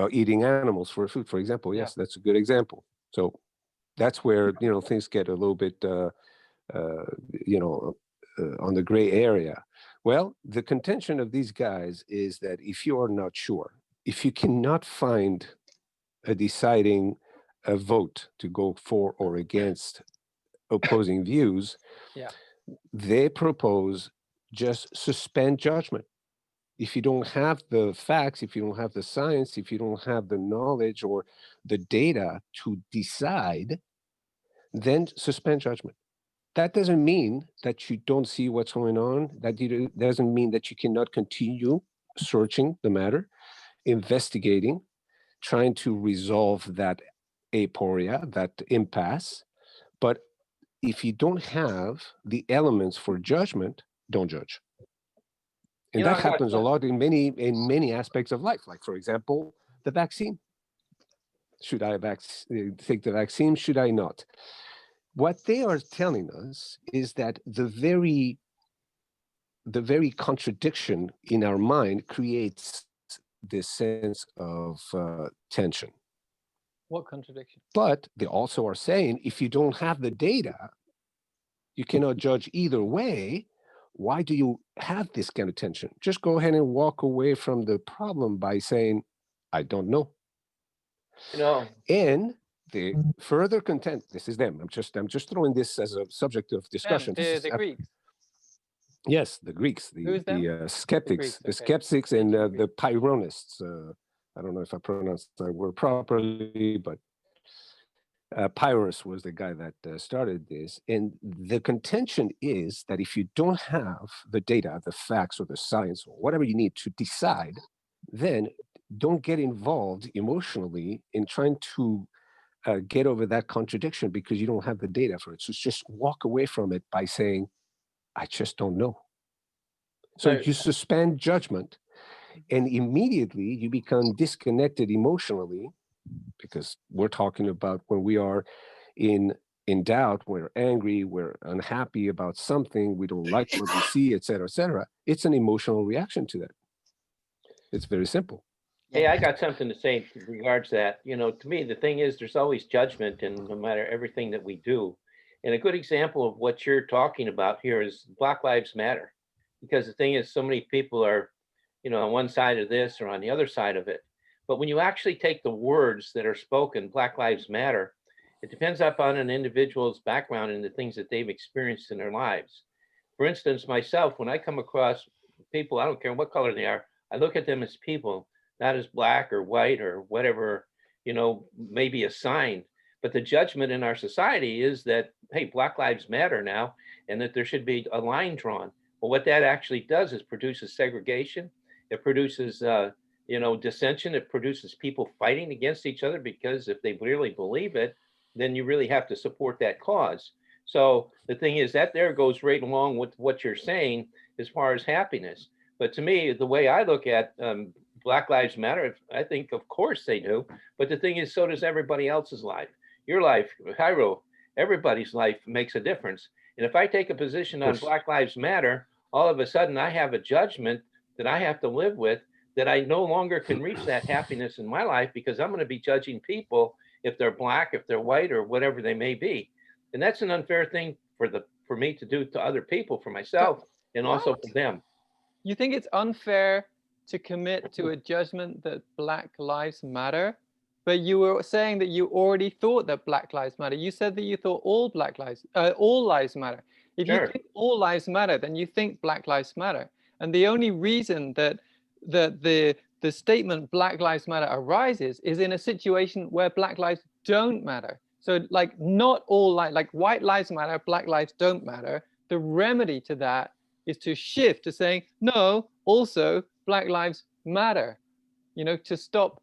Eating animals for food, for example. Yes, that's a good example. So that's where, you know, things get a little bit you know, on the gray area. Well, the contention of these guys is that if you are not sure, if you cannot find a deciding a vote to go for or against opposing views, they propose just suspend judgment. If you don't have the facts, if you don't have the science, if you don't have the knowledge or the data to decide, then suspend judgment. That doesn't mean that you don't see what's going on. That doesn't mean that you cannot continue searching the matter, investigating, trying to resolve that aporia, that impasse. But if you don't have the elements for judgment, don't judge. And that happens a lot in many aspects of life. Like, for example, the vaccine. Should I take the vaccine? Should I not? What they are telling us is that the very contradiction in our mind creates this sense of tension. What contradiction? But they also are saying, if you don't have the data, you cannot judge either way. why do you have this kind of tension? Just go ahead and walk away from the problem by saying, I don't know. You know, And the further content, this is them. I'm just throwing this as a subject of discussion. The Greeks. Yes, the Greeks, Who's them? the skeptics, The Greeks, the okay. skeptics, and the Pyrrhonists. I don't know if I pronounced that word properly, but Pyrrhus was the guy that started this. And the contention is that if you don't have the data, the facts, or the science, or whatever you need to decide, then don't get involved emotionally in trying to get over that contradiction because you don't have the data for it. So just walk away from it by saying, I just don't know. So Right. you suspend judgment, and immediately you become disconnected emotionally, because we're talking about when we are in doubt, we're angry, we're unhappy about something, we don't like what we see, et cetera, it's an emotional reaction to that. It's very simple. hey, I got something to say in regards to that. You know, to me, the thing is, there's always judgment in no matter everything that we do. And a good example of what you're talking about here is Black Lives Matter. Because the thing is, so many people are, you know, on one side of this or on the other side of it. But when you actually take the words that are spoken, Black Lives Matter, it depends upon an individual's background and the things that they've experienced in their lives. For instance, myself, when I come across people, I don't care what color they are, I look at them as people, not as black or white or whatever, you know, maybe assigned. But the judgment in our society is that, hey, Black Lives Matter now, and that there should be a line drawn. Well, what that actually does is produces segregation. It produces, you know, dissension. It produces people fighting against each other, because if they really believe it, then you really have to support that cause. So the thing is that there goes right along with what you're saying as far as happiness. But to me, the way I look at Black Lives Matter, I think, of course they do. But the thing is, so does everybody else's life. Your life, Cairo, everybody's life makes a difference. And if I take a position on Black Lives Matter, all of a sudden I have a judgment that I have to live with, that I no longer can reach that happiness in my life, because I'm going to be judging people if they're black, if they're white, or whatever they may be. And that's an unfair thing for me to do to other people, for myself, and also for them. You think it's unfair to commit to a judgment that Black Lives Matter? But you were saying that you already thought that Black Lives Matter. You said that you thought all lives matter. If Sure. you think all lives matter, then you think Black Lives Matter. And the only reason that the statement Black Lives Matter arises is in a situation where Black lives don't matter. So like not all like white lives matter, Black lives don't matter. The remedy to that is to shift to saying, no, also Black lives matter. You know, to stop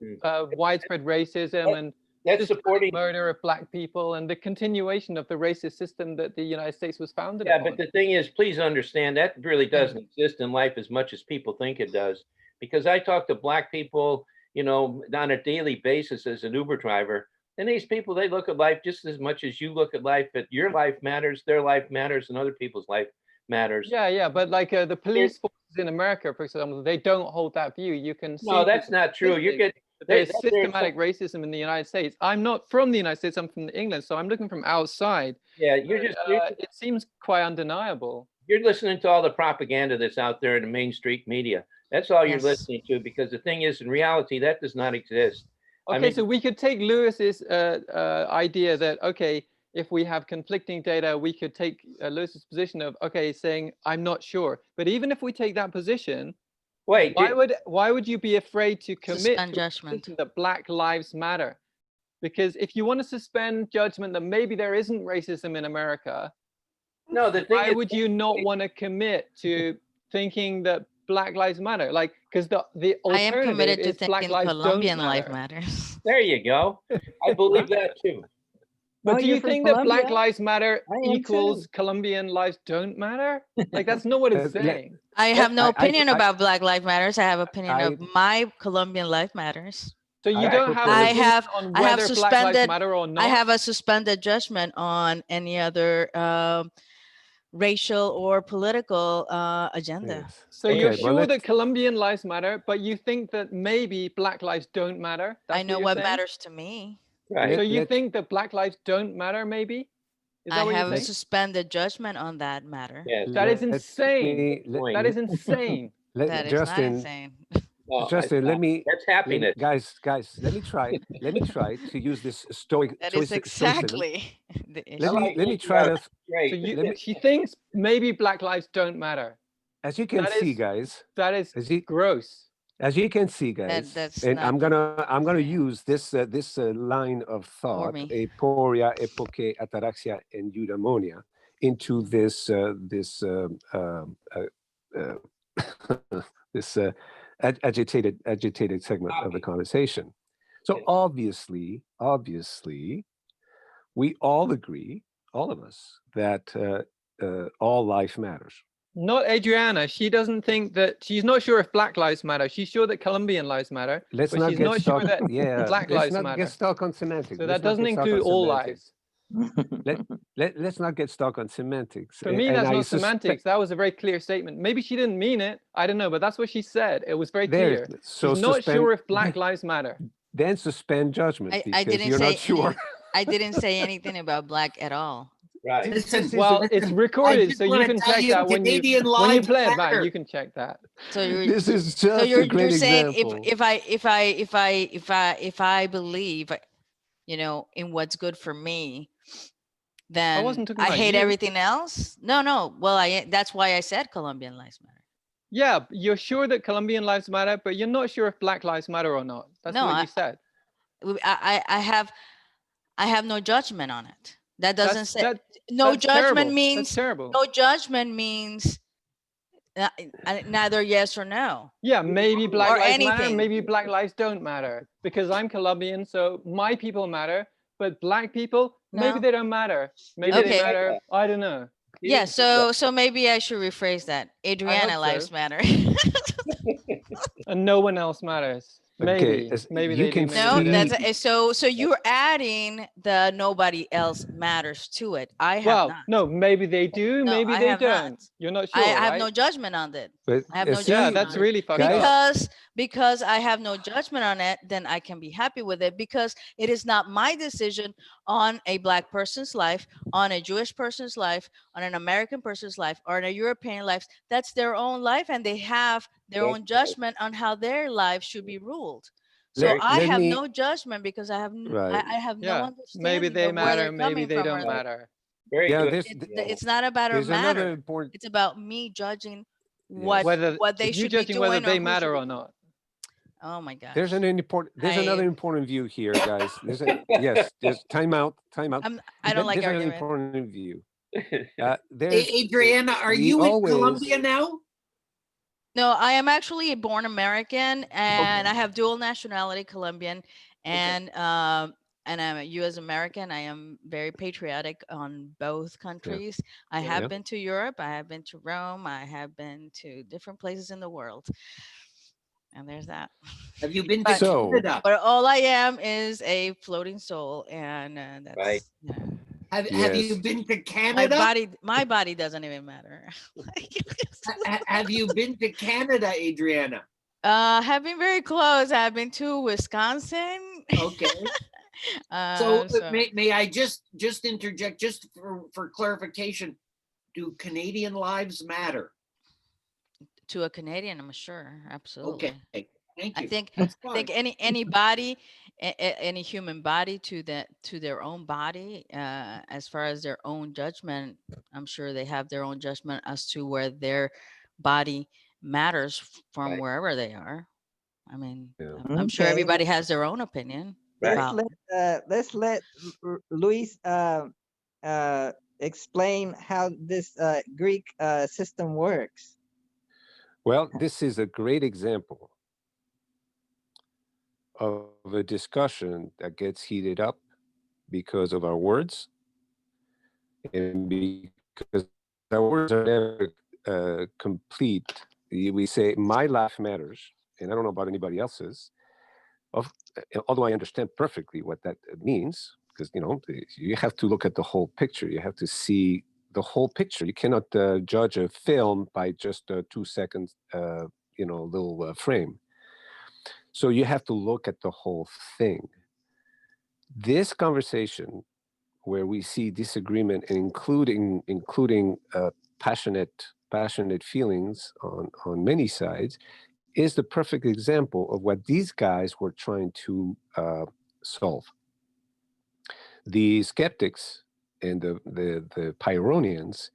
widespread racism and That's supporting murder of Black people and the continuation of the racist system that the United States was founded Yeah, upon. but the thing is, please understand that really doesn't exist in life as much as people think it does. Because I talk to Black people, you know, on a daily basis as an Uber driver. And these people, they look at life just as much as you look at life, that your life matters, their life matters, and other people's life matters. Yeah, but like the police forces in America, for example, they don't hold that view. You can see. No, that's not true. You get there's systematic racism in the United States. I'm not from the United States. I'm from England, so I'm looking from outside. Yeah, you're just. It seems quite undeniable. You're listening to all the propaganda that's out there in the mainstream media. That's all you're listening to, because the thing is, in reality, that does not exist. Okay, I mean, so we could take Lewis's idea that, okay, if we have conflicting data, we could take Lewis's position of, okay, saying, I'm not sure. But even if we take that position, why would you be afraid to commit to judgment that Black Lives Matter? Because if you want to suspend judgment that maybe there isn't racism in America, no, the thing why would you not want to commit to thinking that Black Lives Matter? Like, because the I am committed to Black thinking lives Colombian don't life matter. matters. There you go. I believe that too. But do you think that Black Lives Matter equals Colombian lives don't matter? Like, that's not what it's saying. I have no opinion about Black Lives Matters. I have opinion of my Colombian life matters. So you don't have I have Black Lives Matter or not? I have a suspended judgment on any other racial or political agenda. Yes. So you're sure that Colombian lives matter, but you think that maybe Black lives don't matter? I know what matters to me. Right. So you think that Black lives don't matter, maybe? Is that I what you're haven't saying? suspended judgment on that matter. Yes. That is Let insane. me- let- That is insane. That is not Justin, insane. No, Justin, let me, that's happiness. guys, let me try to use this stoic, That is stoicism. exactly the issue. Let me it. try Yeah, to, Great. So let me- she thinks maybe Black lives don't matter. as you can That see, is- guys, That is as gross. you can see, guys, that's and not I'm gonna yeah. use this line of thought, me. Aporia, Epoché, ataraxia, and eudaimonia, into this this agitated segment of the conversation. So Yes. obviously, we all agree, all of us, that all life matters. Not Adriana. She doesn't think that, she's not sure if Black lives matter. She's sure that Colombian lives matter, Let's but not she's get not stuck. sure that Yeah, Black let's lives not matter. get stuck on semantics. So Let's that not doesn't get stuck include on all semantics. lives. Let's not get stuck on semantics. For me, And that's I not suspect- semantics. That was a very clear statement. Maybe she didn't mean it. I don't know, but that's what she said. It was very There, clear. so She's not suspend- sure if Black lives matter. Then suspend judgment I because didn't you're say not sure. I didn't say anything about black at all. Right. Listen, Well, listen, it's I recorded, just so you wanna can tell check you, that when you Canadian lives play it back. matter. You can check that. So you're This is just so a great you're saying example. if I believe, you know, in what's good for me, then wasn't talking I about hate you. everything else. No. Well, that's why I said Colombian lives matter. Yeah, you're sure that Colombian lives matter, but you're not sure if Black lives matter or not. That's No, what you said. I have no judgment on it. That doesn't say no that's judgment terrible. means That's terrible. no judgment means neither yes or no. Yeah, maybe Black Or lives matter, anything. maybe Black lives don't matter because I'm Colombian, so my people matter, but Black people, maybe No. they don't matter. Maybe Okay. they matter. I don't know. Yeah, so maybe I should rephrase that. Adriana so. lives matter. And no one else matters. Maybe, as maybe you they can do. No, Maybe they that's don't. so you're adding the nobody else matters to it. I have Well, not. no, maybe they do, No, maybe I they have don't. not. You're not sure, I have right? no judgment on it. But I have no see, Yeah, judgment that's on really it. fucked up. Because I have no judgment on it, then I can be happy with it because it is not my decision on a Black person's life, on a Jewish person's life, on an American person's life, or on a European life. That's their own life, and they have their own judgment on how their life should be ruled. So I have no judgment because I have Right. I have no Yeah, understanding maybe they of where they're matter, maybe coming they from. don't or- matter. Very Yeah, good. there's It's not about a there's another matter. important. It's about me judging Yes. what they you should be judging whether doing they who matter should or be- not. Oh my gosh. There's an important view here, guys. Yes. There's time out. I don't like There's an arguing. important view. Adriana, are we you always- in Colombia now? No, I am actually a born American and I have dual nationality, Colombian and I'm a US American. I am very patriotic on both countries. I have Yeah. been to Europe, I have been to Rome, I have been to different places in the world. And there's that. Have you been to So- Canada? But all I am is a floating soul and that's Right. yeah. Have Yes. you been to Canada? My body doesn't even matter. Have you been to Canada, Adriana? Have been very close. I've been to Wisconsin. Okay. So so may I just interject just for clarification? Do Canadian lives matter? to a Canadian, I'm sure, absolutely. Okay. Thank you. I think That's I think fine. anybody, any human body to their own body, as far as their own judgment, I'm sure they have their own judgment as to where their body matters from Right. wherever they are. I mean, Yeah. I'm sure Okay. everybody has their own opinion. Right. about- Let's let Luis explain how this Greek system works. Well, this is a great example of a discussion that gets heated up because of our words, and because our words are never complete. We say my life matters, and I don't know about anybody else's. Although I understand perfectly what that means, because you have to look at the whole picture. You have to see the whole picture. You cannot judge a film by just a 2 second, little frame. So you have to look at the whole thing. This conversation where we see disagreement, including passionate feelings on many sides, is the perfect example of what these guys were trying to solve. The skeptics and the Pyrrhonians,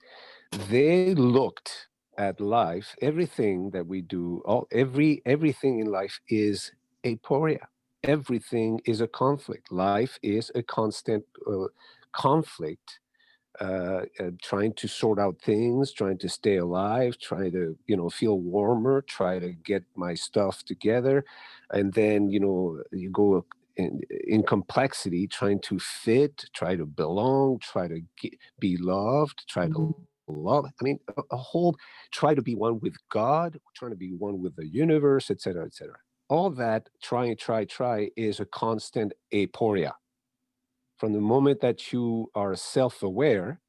they looked at life, everything that we do, everything in life is aporia. Everything is a conflict. Life is a constant conflict, trying to sort out things, trying to stay alive, trying to, feel warmer, try to get my stuff together. And then, you go in complexity, trying to fit, try to belong, try to be loved, try to love. I mean, a whole, try to be one with God, trying to be one with the universe, etc., etc. All that try is a constant aporia. From the moment that you are self-aware,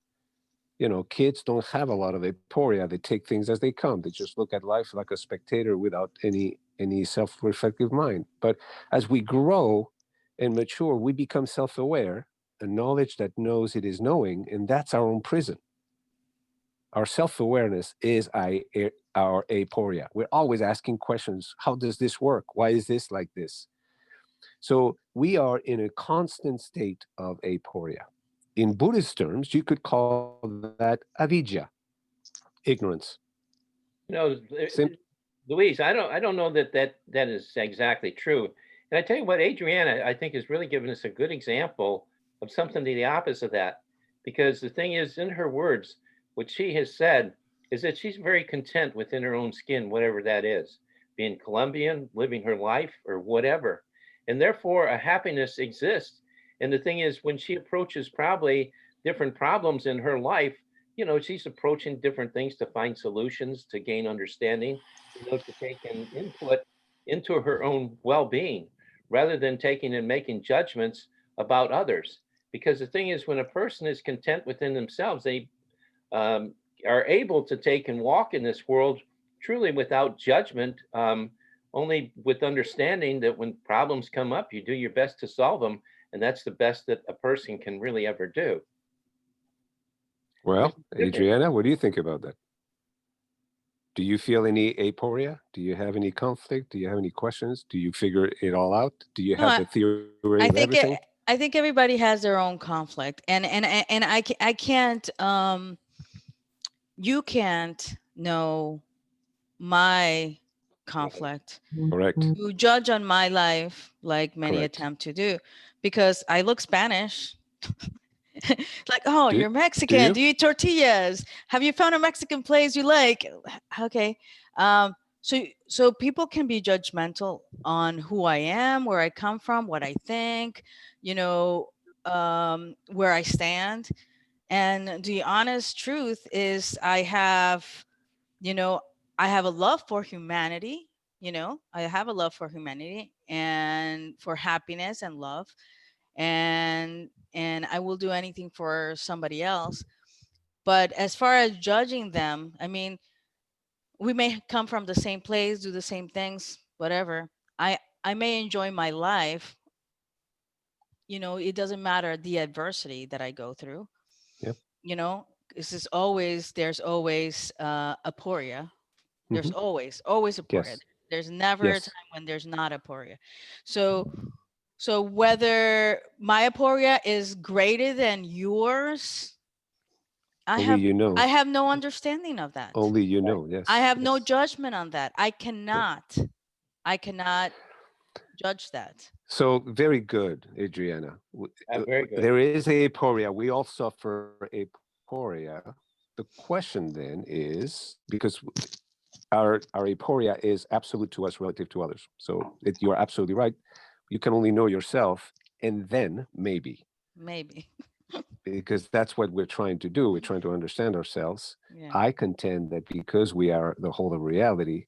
kids don't have a lot of aporia. They take things as they come. They just look at life like a spectator without any self-reflective mind. But as we grow and mature, we become self-aware, a knowledge that knows it is knowing, and that's our own prison. Our self-awareness is our aporia. We're always asking questions. How does this work? Why is this like this? So we are in a constant state of aporia. In Buddhist terms, you could call that avidya, ignorance. Luis, I don't know that is exactly true. And I tell you what, Adriana, I think, has really given us a good example of something to the opposite of that. Because the thing is, in her words, what she has said is that she's very content within her own skin, whatever that is, being Colombian, living her life, or whatever. And therefore, a happiness exists. And the thing is, when she approaches probably different problems in her life, she's approaching different things to find solutions, to gain understanding, to take an input into her own well-being, rather than taking and making judgments about others. Because the thing is, when a person is content within themselves, they are able to take and walk in this world truly without judgment, only with understanding that when problems come up, you do your best to solve them. And that's the best that a person can really ever do. Well, Adriana, what do you think about that? Do you feel any aporia? Do you have any conflict? Do you have any questions? Do you figure it all out? Do you have the theory of everything? I think everybody has their own conflict, and I can't. You can't know my conflict. Correct. You judge on my life, like many Correct. attempt to do, because I look Spanish. Like, oh, you're Mexican. Do you eat tortillas? Have you found a Mexican place you like? Okay. So people can be judgmental on who I am, where I come from, what I think, where I stand. And the honest truth is I have a love for humanity, I have a love for humanity and for happiness and love. And I will do anything for somebody else. But as far as judging them, I mean, we may come from the same place, do the same things, whatever. I may enjoy my life. It doesn't matter the adversity that I go through. Yep. There's always Aporia. There's always Aporia. Yes. There's never a time when there's not Aporia. So whether my Aporia is greater than yours, I have no understanding of that. Only yes. I have no judgment on that. I cannot judge that. So very good, Adriana. Very good. There is aporia. We all suffer aporia. The question then is, because our aporia is absolute to us relative to others. So you are absolutely right. You can only know yourself, and then maybe. Because that's what we're trying to do. We're trying to understand ourselves. Yeah. I contend that because we are the whole of reality,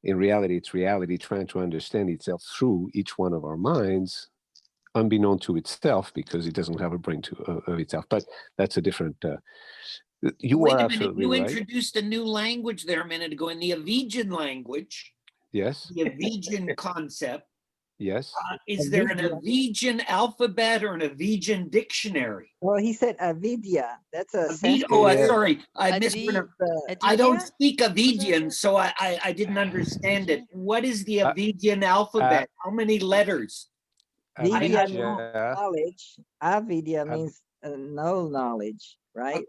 in reality, it's reality trying to understand itself through each one of our minds, unbeknown to itself, because it doesn't have a brain of itself. But that's a different... you Wait are a minute. absolutely You right. introduced a new language there a minute ago, in the Avijan language. Yes. The Avijan concept. Yes. Is there an Avidian alphabet or an Avidian dictionary? Well, he said avidya. That's a Yeah. Sorry, I mispronounced. I don't speak Avidian, so I didn't understand it. What is the Avidian alphabet? How many letters? Vidya means Avidya. knowledge. Avidya means no knowledge, right?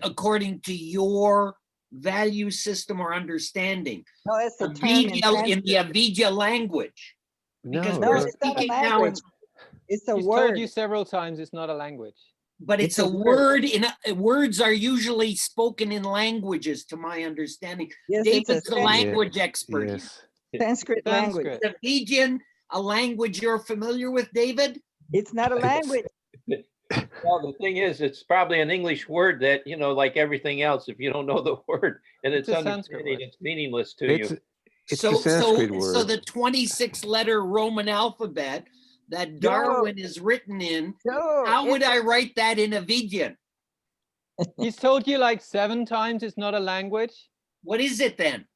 According to your value system or understanding. No, it's a term Avidya in the Avidya language. Because No, we're it's not a speaking now, language. It's a He's word. told you several times it's not a language. but it's a word. Words are usually spoken in languages, to my understanding. Yes, it's David's a the language expert. yes. Sanskrit language. Sanskrit. The Fijian, a language you're familiar with, David? It's not a language. Well, the thing is, it's probably an English word that, you know, like everything else, if you don't know the word and it's It's a Sanskrit understanding, word. it's meaningless to It's you. it's the Sanskrit word. So the 26-letter Roman alphabet that Darwin is written in, No, how would I write that in Avidian? He's told you like 7 times it's not a language. What is it then?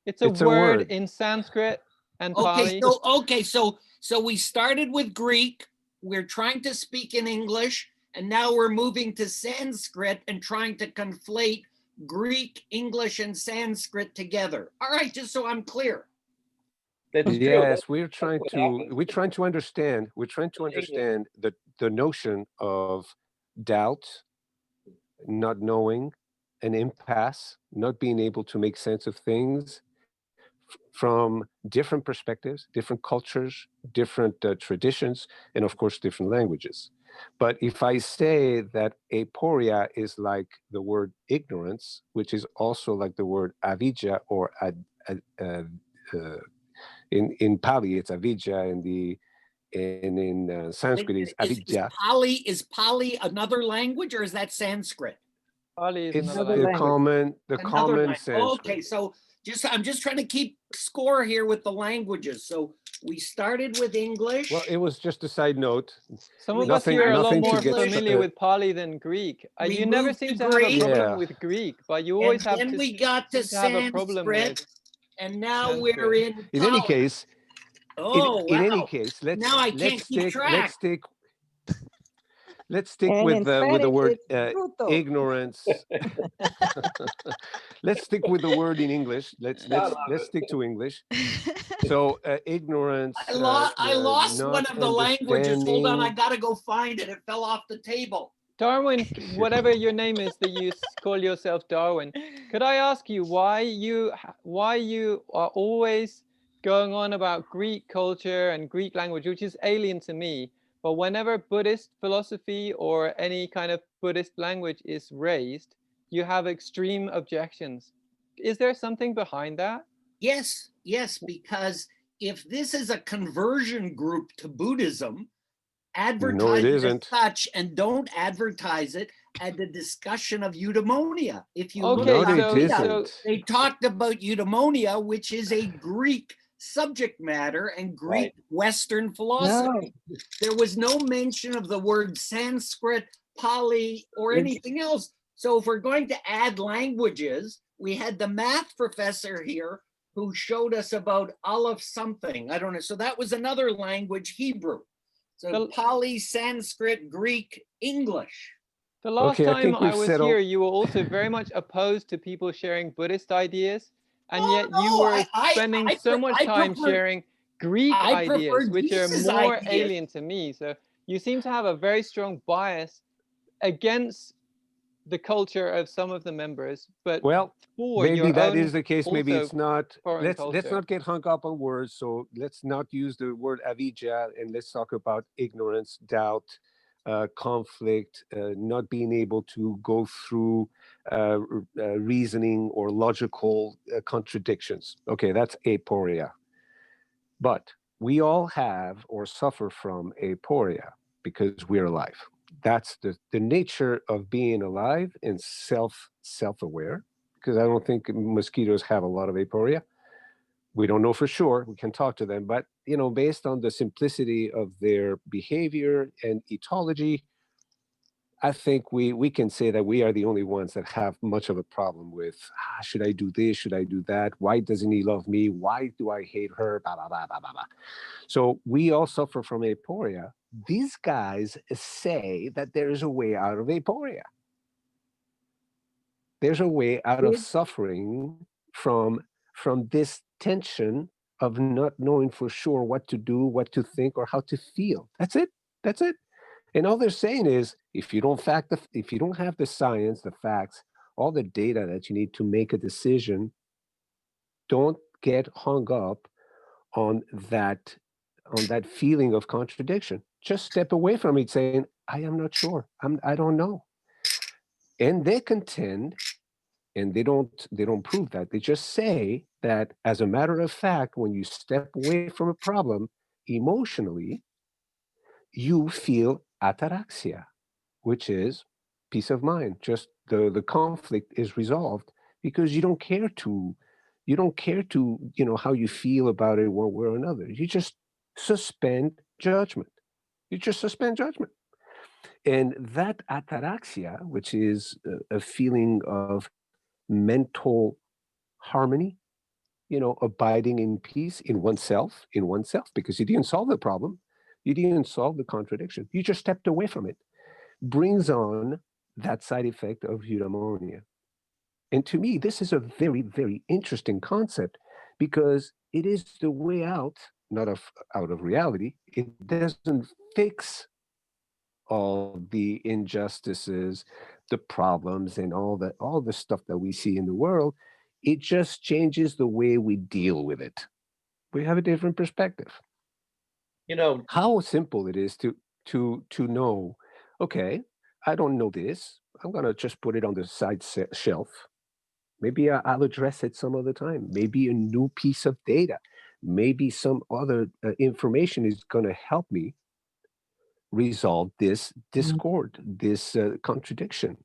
It's a It's a word word. in Sanskrit and Okay, Pali. so we started with Greek, we're trying to speak in English, and now we're moving to Sanskrit and trying to conflate Greek, English, and Sanskrit together. All right, just so I'm clear. That's true. Yes, we're trying what to understand. We're trying to understand the notion of doubt, not knowing, an impasse, not being able to make sense of things from different perspectives, different cultures, different traditions, and of course different languages. But if I say that Aporia is like the word ignorance, which is also like the word avidya, or in Pali it's avidya, and in Sanskrit is avidya. Is Pali another language, or is that Sanskrit? Pali is It's another the language. common language. Sanskrit. Okay, so I'm just trying to keep score here with the languages. So we started with English. Well, it was just a side note. Some of us Nothing- here are a lot nothing to more get familiar with Pali than Greek. We You never moved seem to to have a Greek. problem Yeah. with Greek, but you always have then to we got to seem to have a problem Sanskrit, with. and now Sanskrit. we're in In any Pali. case, Oh, in any wow. case, Now I can't keep track. let's stick And with in the Spanish, word it's bruto. ignorance. Let's stick with the word in English. Let's stick to English. So ignorance. I lost not one of the languages. Hold on, I understanding- gotta go find it. It fell off the table. Darwin, whatever your name is that you call yourself Darwin, could I ask you why you are always going on about Greek culture and Greek language, which is alien to me, but whenever Buddhist philosophy or any kind of Buddhist language is raised, you have extreme objections. Is there something behind that? Yes, because if this is a conversion group to Buddhism, advertise it as isn't. such, and don't advertise it at the discussion of eudaimonia. If you look Okay, up No, it Buddha, isn't. they talked about eudaimonia, which is a Greek subject matter and Greek Western philosophy. No, There was no mention of the word Sanskrit, Pali, or It's- anything else. So if we're going to add languages, we had the math professor here who showed us about Aleph something. I don't know. So that was another language, Hebrew. So Pali, Sanskrit, Greek, English. The last Okay, I time think I we've was settled- here, you were also very much opposed to people sharing Buddhist ideas, and Oh, yet you no, were I- spending I so pre- much I time prefer- sharing Greek I prefer ideas, which are Jesus' more ideas. alien to me. So you seem to have a very strong bias against the culture of some of the members, but Well, for maybe your that own is the case. Maybe also it's not. foreign Let's culture. not get hung up on words. So let's not use the word avidya, and let's talk about ignorance, doubt, conflict, not being able to go through reasoning or logical contradictions. Okay, that's aporia. But we all have or suffer from aporia because we're alive. That's the nature of being alive and self-aware, because I don't think mosquitoes have a lot of aporia. We don't know for sure. We can talk to them, but based on the simplicity of their behavior and ethology, I think we can say that we are the only ones that have much of a problem with, should I do this? Should I do that? Why doesn't he love me? Why do I hate her? Blah, blah, blah, blah, blah, blah. So we all suffer from aporia. These guys say that there is a way out of aporia. There's a way out of suffering from this tension of not knowing for sure what to do, what to think, or how to feel. That's it. That's it. And all they're saying is, if you don't have the science, the facts, all the data that you need to make a decision, don't get hung up on that feeling of contradiction. Just step away from it, saying, I am not sure. I don't know. And they contend, and they don't prove that. They just say that, as a matter of fact, when you step away from a problem emotionally, you feel ataraxia, which is peace of mind. Just the conflict is resolved because you don't care to, how you feel about it one way or another. You just suspend judgment. You just suspend judgment. And that ataraxia, which is a feeling of mental harmony, abiding in peace in oneself, because you didn't solve the problem. You didn't solve the contradiction. You just stepped away from it. Brings on that side effect of eudaimonia. And to me, this is a very, very interesting concept because it is the way out, not out of reality. It doesn't fix all the injustices, the problems, and all the stuff that we see in the world. It just changes the way we deal with it. We have a different perspective. How simple it is to know, okay, I don't know this. I'm gonna just put it on the side shelf. Maybe I'll address it some other time. Maybe a new piece of data. Maybe some other information is gonna help me resolve this discord, this contradiction.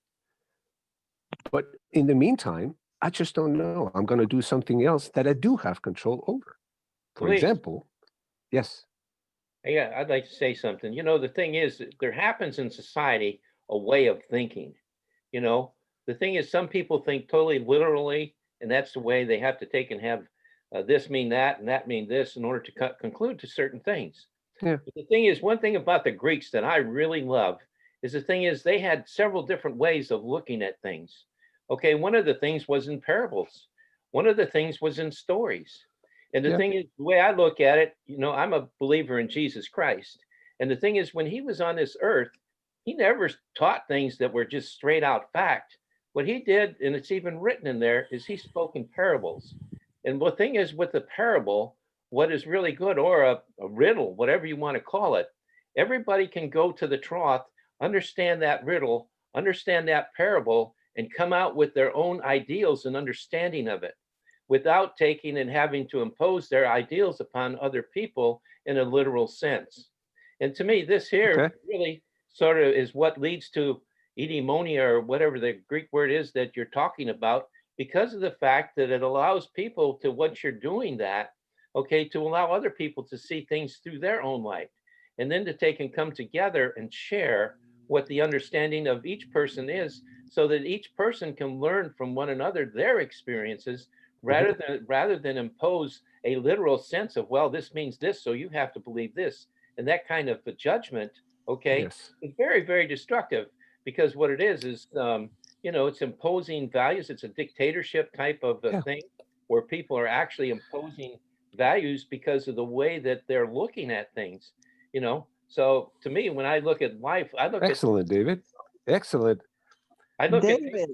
But in the meantime, I just don't know. I'm gonna do something else that I do have control over. For Luis. example, yes. Yeah, I'd like to say something. The thing is, there happens in society a way of thinking. The thing is, some people think totally literally, and that's the way they have to take and have this mean that and that mean this in order to conclude to certain things. Yeah. But the thing is, one thing about the Greeks that I really love is they had several different ways of looking at things. Okay, one of the things was in parables. One of the things was in stories. And the thing is, the way I look at it, I'm a believer in Jesus Christ. And the thing is, when he was on this earth, he never taught things that were just straight out fact. What he did, and it's even written in there, is he spoke in parables. And the thing is, with a parable, what is really good, or a riddle, whatever you want to call it, everybody can go to the trough, understand that riddle, understand that parable, and come out with their own ideals and understanding of it, without taking and having to impose their ideals upon other people in a literal sense. And to me, this here really sort of is what leads to eudaimonia, or whatever the Greek word is that you're talking about, because of the fact that it allows people to, once you're doing that, to allow other people to see things through their own light, and then to take and come together and share what the understanding of each person is, so that each person can learn from one another their experiences, rather than impose a literal sense of, well, this means this, so you have to believe this. And that kind of a judgment, is very, very destructive, because what it is it's imposing values. It's a dictatorship type of a thing, where people are actually imposing values because of the way that they're looking at things, So to me, when I look at life, I look Excellent, David. Excellent. I look David,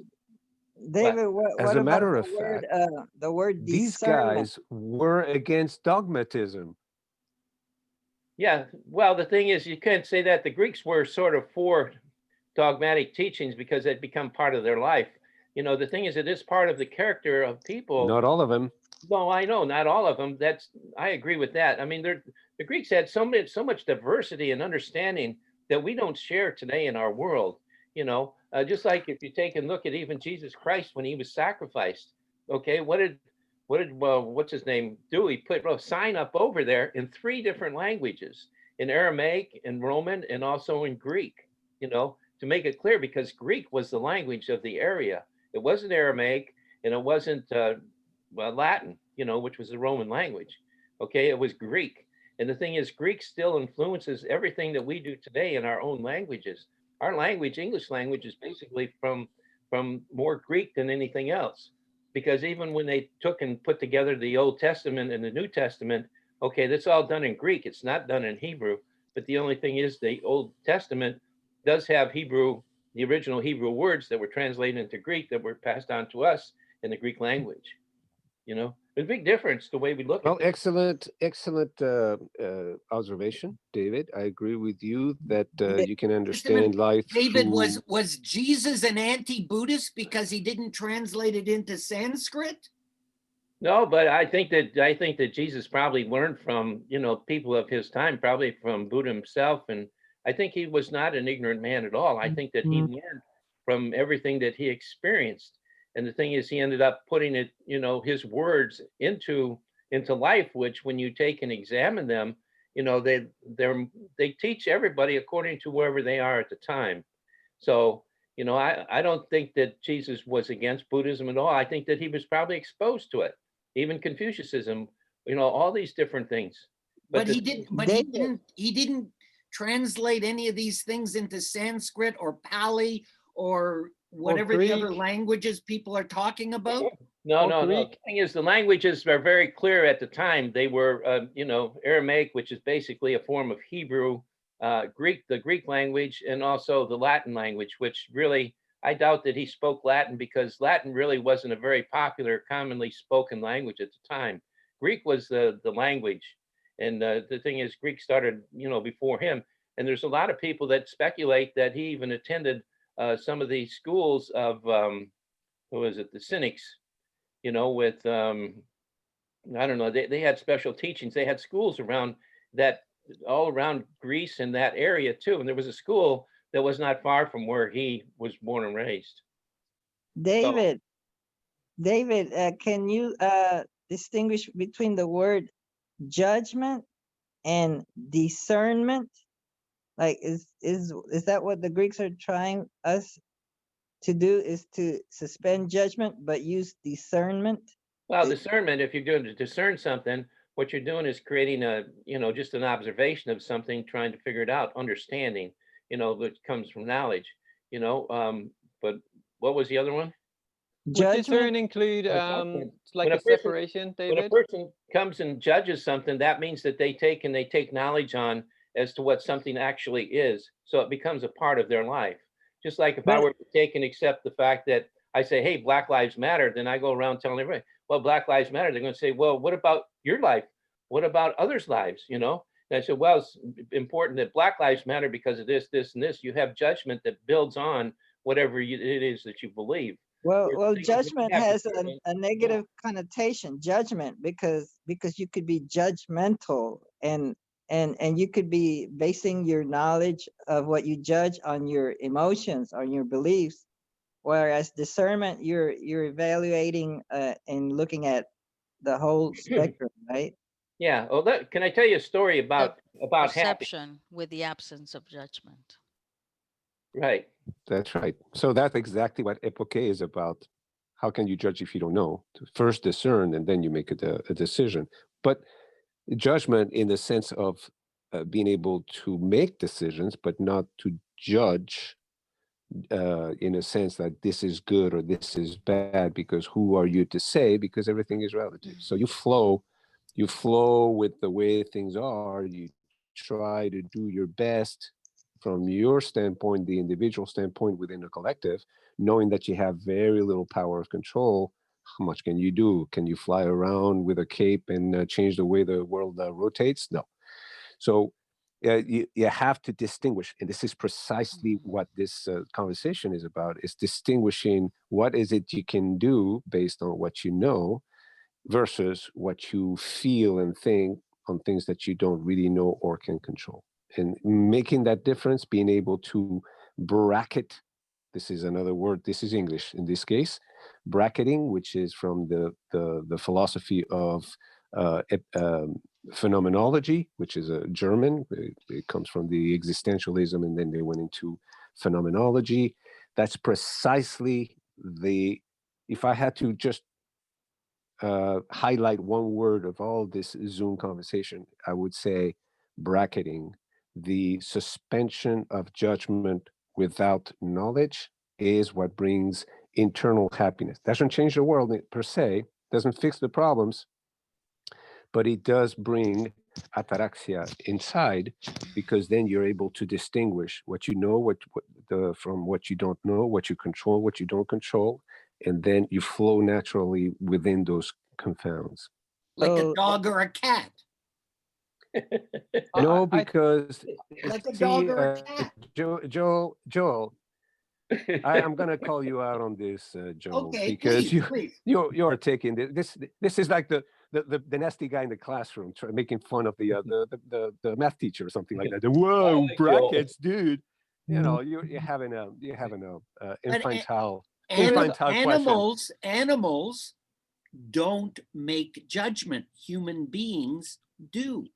what As a about matter the of word, fact, the word these discernment? guys were against dogmatism. Yeah, well, the thing is, you can't say that. The Greeks were sort of for dogmatic teachings because they'd become part of their life. The thing is, it is part of the character of people. Not all of them. No, I know, not all of them. I agree with that. I mean, the Greeks had so much diversity and understanding that we don't share today in our world. Just like if you take and look at even Jesus Christ when he was sacrificed. Okay, what's his name do? He put a sign up over there in 3 different languages: in Aramaic, in Roman, and also in Greek. to make it clear, because Greek was the language of the area. It wasn't Aramaic, and it wasn't Latin, you know, which was the Roman language. Okay, it was Greek. And the thing is, Greek still influences everything that we do today in our own languages. Our language, English language, is basically from more Greek than anything else. Because even when they took and put together the Old Testament and the New Testament, okay, that's all done in Greek. It's not done in Hebrew. But the only thing is, the Old Testament does have Hebrew, the original Hebrew words that were translated into Greek that were passed on to us in the Greek language. You know, there's a big difference the way we look Well, at it. excellent observation, David. I agree with you that you can Just a understand minute. life David, through... was Jesus an anti-Buddhist because he didn't translate it into Sanskrit? No, but I think that Jesus probably learned from, you know, people of his time, probably from Buddha himself. And I think he was not an ignorant man at all. I think that he learned from everything that he experienced. And the thing is, he ended up putting it, you know, his words into life, which when you take and examine them, you know, they teach everybody according to wherever they are at the time. So, you know, I don't think that Jesus was against Buddhism at all. I think that he was probably exposed to it, even Confucianism, you know, all these different things. But the- he didn't translate any of these things into Sanskrit or Pali or whatever the other Greek. languages people are talking about. No, Or no, no. Greek. The thing is, the languages are very clear at the time. They were, you know, Aramaic, which is basically a form of Hebrew, Greek, the Greek language, and also the Latin language, which really, I doubt that he spoke Latin, because Latin really wasn't a very popular, commonly spoken language at the time. Greek was the language. And the thing is, Greek started, you know, before him. And there's a lot of people that speculate that he even attended some of the schools of, who was it, the Cynics, you know, with, I don't know, they had special teachings. They had schools around that, all around Greece and that area too. And there was a school that was not far from where he was born and raised. David, can you distinguish between the word judgment and discernment? Like, is that what the Greeks are trying us to do, is to suspend judgment but use discernment? Well, discernment, if you're going to discern something, what you're doing is creating a, you know, just an observation of something, trying to figure it out, understanding, you know, that comes from knowledge, you know. But what was the other one? Would Judgment. discern include judgment. like When a a person- separation, When a David? person comes and judges something, that means that they take knowledge on as to what something actually is. So it becomes a part of their life. Just like if I But- were to take and accept the fact that I say, hey, Black Lives Matter, then I go around telling everybody, well, Black Lives Matter. They're going to say, well, what about your life? What about others' lives? You know? And I said, well, it's important that Black Lives Matter because of this, this, and this. You have judgment that builds on whatever it is that you believe. Well, Whereas well, the thing is, when you judgment have has discernment, a negative connotation, judgment, because you could be judgmental, and you could be basing your knowledge of what you judge on your emotions, on your beliefs, whereas discernment, you're evaluating and looking at the whole spectrum, right? Yeah. Well, can I tell you a story about happiness? Perception with the absence of judgment. Right. That's right. So that's exactly what Epoché is about. How can you judge if you don't know? First discern, and then you make a decision. But judgment in the sense of being able to make decisions, but not to judge in a sense that this is good or this is bad, because who are you to say? Because everything is relative. So you flow with the way things are. You try to do your best from your standpoint, the individual standpoint within the collective, knowing that you have very little power of control. How much can you do? Can you fly around with a cape and change the way the world rotates? No. So you have to distinguish, and this is precisely what this conversation is about, is distinguishing what is it you can do based on what you know versus what you feel and think on things that you don't really know or can control. And making that difference, being able to bracket, this is another word, this is English in this case, bracketing, which is from the philosophy of phenomenology, which is a German. It comes from the existentialism, and then they went into phenomenology. That's precisely if I had to just highlight one word of all this Zoom conversation, I would say bracketing. The suspension of judgment without knowledge is what brings internal happiness. Doesn't change the world per se, doesn't fix the problems, but it does bring ataraxia inside, because then you're able to distinguish what you know, from what you don't know, what you control, what you don't control, and then you flow naturally within those confounds. Like a So- dog or a cat. No, because Like a dog or a cat. Joel, I'm gonna call you out on this, Joel, Okay, because please. you're taking this is like the nasty guy in the classroom making fun of the math teacher or something like that. Whoa, like Joel. brackets, dude! You know, you're having a infantile question. Animals don't make judgment. Human beings do.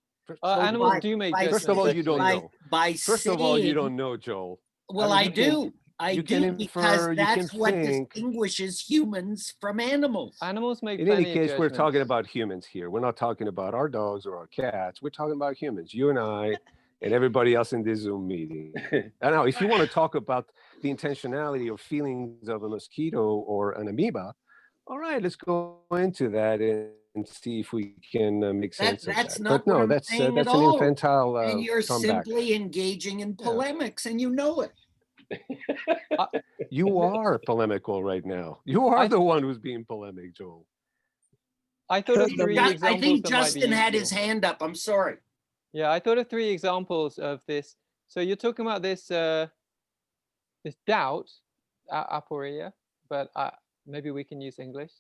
Animals by- do make by judgments. First of all, you don't actually. know. By First of all, you saying- don't know, Joel. Well, I I mean, do. I you do, can because infer, you that's can what think. distinguishes humans from animals. Animals make In any plenty of case, we're talking judgments. about humans here. We're not talking about our dogs or our cats. We're talking about humans, you and I, and everybody else in this Zoom meeting. And now, if you want to talk about the intentionality or feelings of a mosquito or an amoeba, all right, let's go into that and see if we can make sense of That's that. not But no, what I'm that's saying an at all. infantile And you're comeback. simply engaging in polemics, and you know it. You are polemical right now. You are the one who's being polemic, Joel. I thought of I three I examples think that might be Justin had his useful. hand up. I'm sorry. Yeah, I thought of 3 examples of this. So you're talking about this this doubt, Aporia, but maybe we can use English.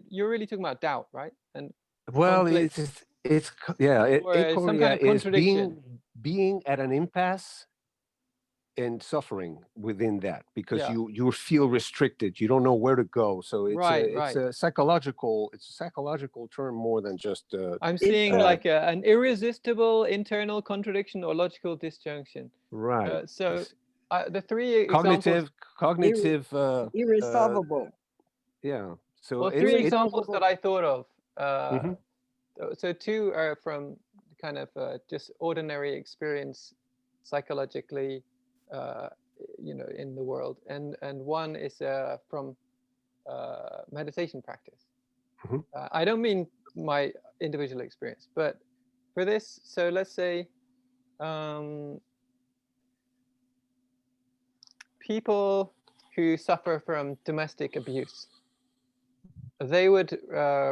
You're really talking about doubt, right? And Well, conflict. it's Or some kind of aporia is contradiction. being at an impasse and suffering within that, because Yeah. you feel restricted. You don't know where to go. So it's Right, it's a psychological term more than just I'm seeing uh, like an irresistible internal contradiction or logical disjunction. right. So the 3 examples, Cognitive irresolvable. yeah. So well, it's 3 it, examples that I thought of. Mhm. So 2 are from kind of just ordinary experience psychologically, in the world, and 1 is from meditation practice. Mhm. I don't mean my individual experience, but for this, so let's say people who suffer from domestic abuse, they would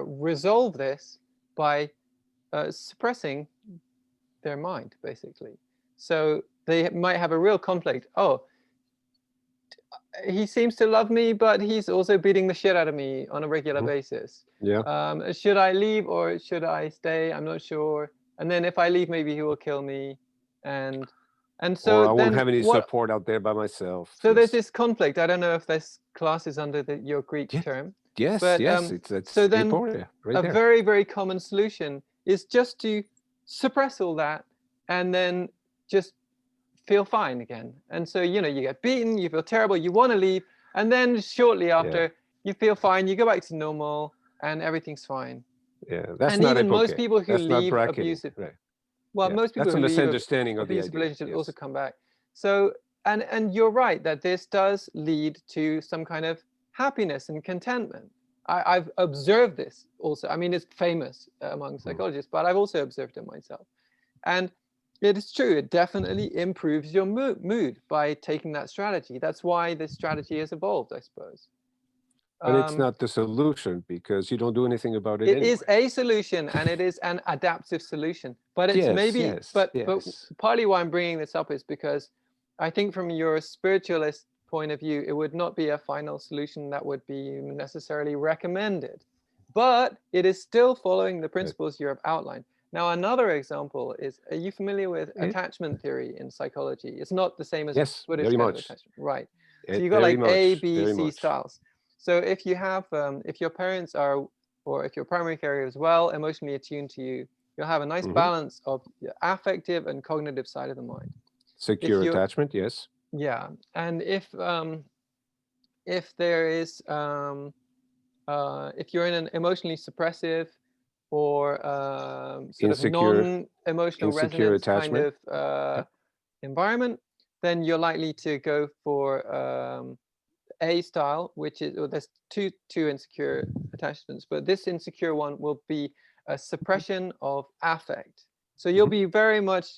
resolve this by suppressing their mind, basically. So they might have a real conflict. Oh, he seems to love me, but he's also beating the shit out of me on a regular Mhm. basis. yeah. Should I leave or should I stay? I'm not sure. And then if I leave, maybe he will kill me. And so Or I won't then have any what? support out there by myself. So there's Yes. this conflict. I don't know if this class is under your Greek Yes, term. Yes, But, yes, it's so then aporia right a there. very, very common solution is just to suppress all that and then just feel fine again. And so, you get beaten, you feel terrible, you want to leave. And then shortly after, you feel fine, you go back to normal and everything's fine. Yeah, that's And not even most Epoché. people who That's not leave bracketing, abusive, right. well, Yeah, most people that's a who leave misunderstanding of the abusive idea. relationships Yes. also come back. So, and you're right that this does lead to some kind of happiness and contentment. I've observed this also. I mean, it's famous among psychologists, but I've also observed it myself. And it is true, it definitely improves your mood by taking that strategy. That's why this strategy has evolved, I suppose. But it's not the solution, because you don't do anything about it It anyway. is a solution, and it is an adaptive solution. But it's Yes, but yes. partly why I'm bringing this up is because I think from your spiritualist point of view, it would not be a final solution that would be necessarily recommended. But it is still following the principles you have outlined. Now, another example is, are you familiar with attachment theory in psychology? It's not the same as Yes, Buddhist very kind of much. attachment. Right. So you've got like A, B, very C much. styles. So if you have, if your parents are, or if your primary caregiver is well emotionally attuned to you, you'll have a nice balance of the affective and cognitive side of the mind. Secure If you're- attachment, yes. Yeah, and if there is if you're in an emotionally suppressive or sort of non-emotional resonance kind of environment, then you're likely to go for A style, which is, well, there's two insecure attachments, but this insecure one will be a suppression of affect. So you'll be very much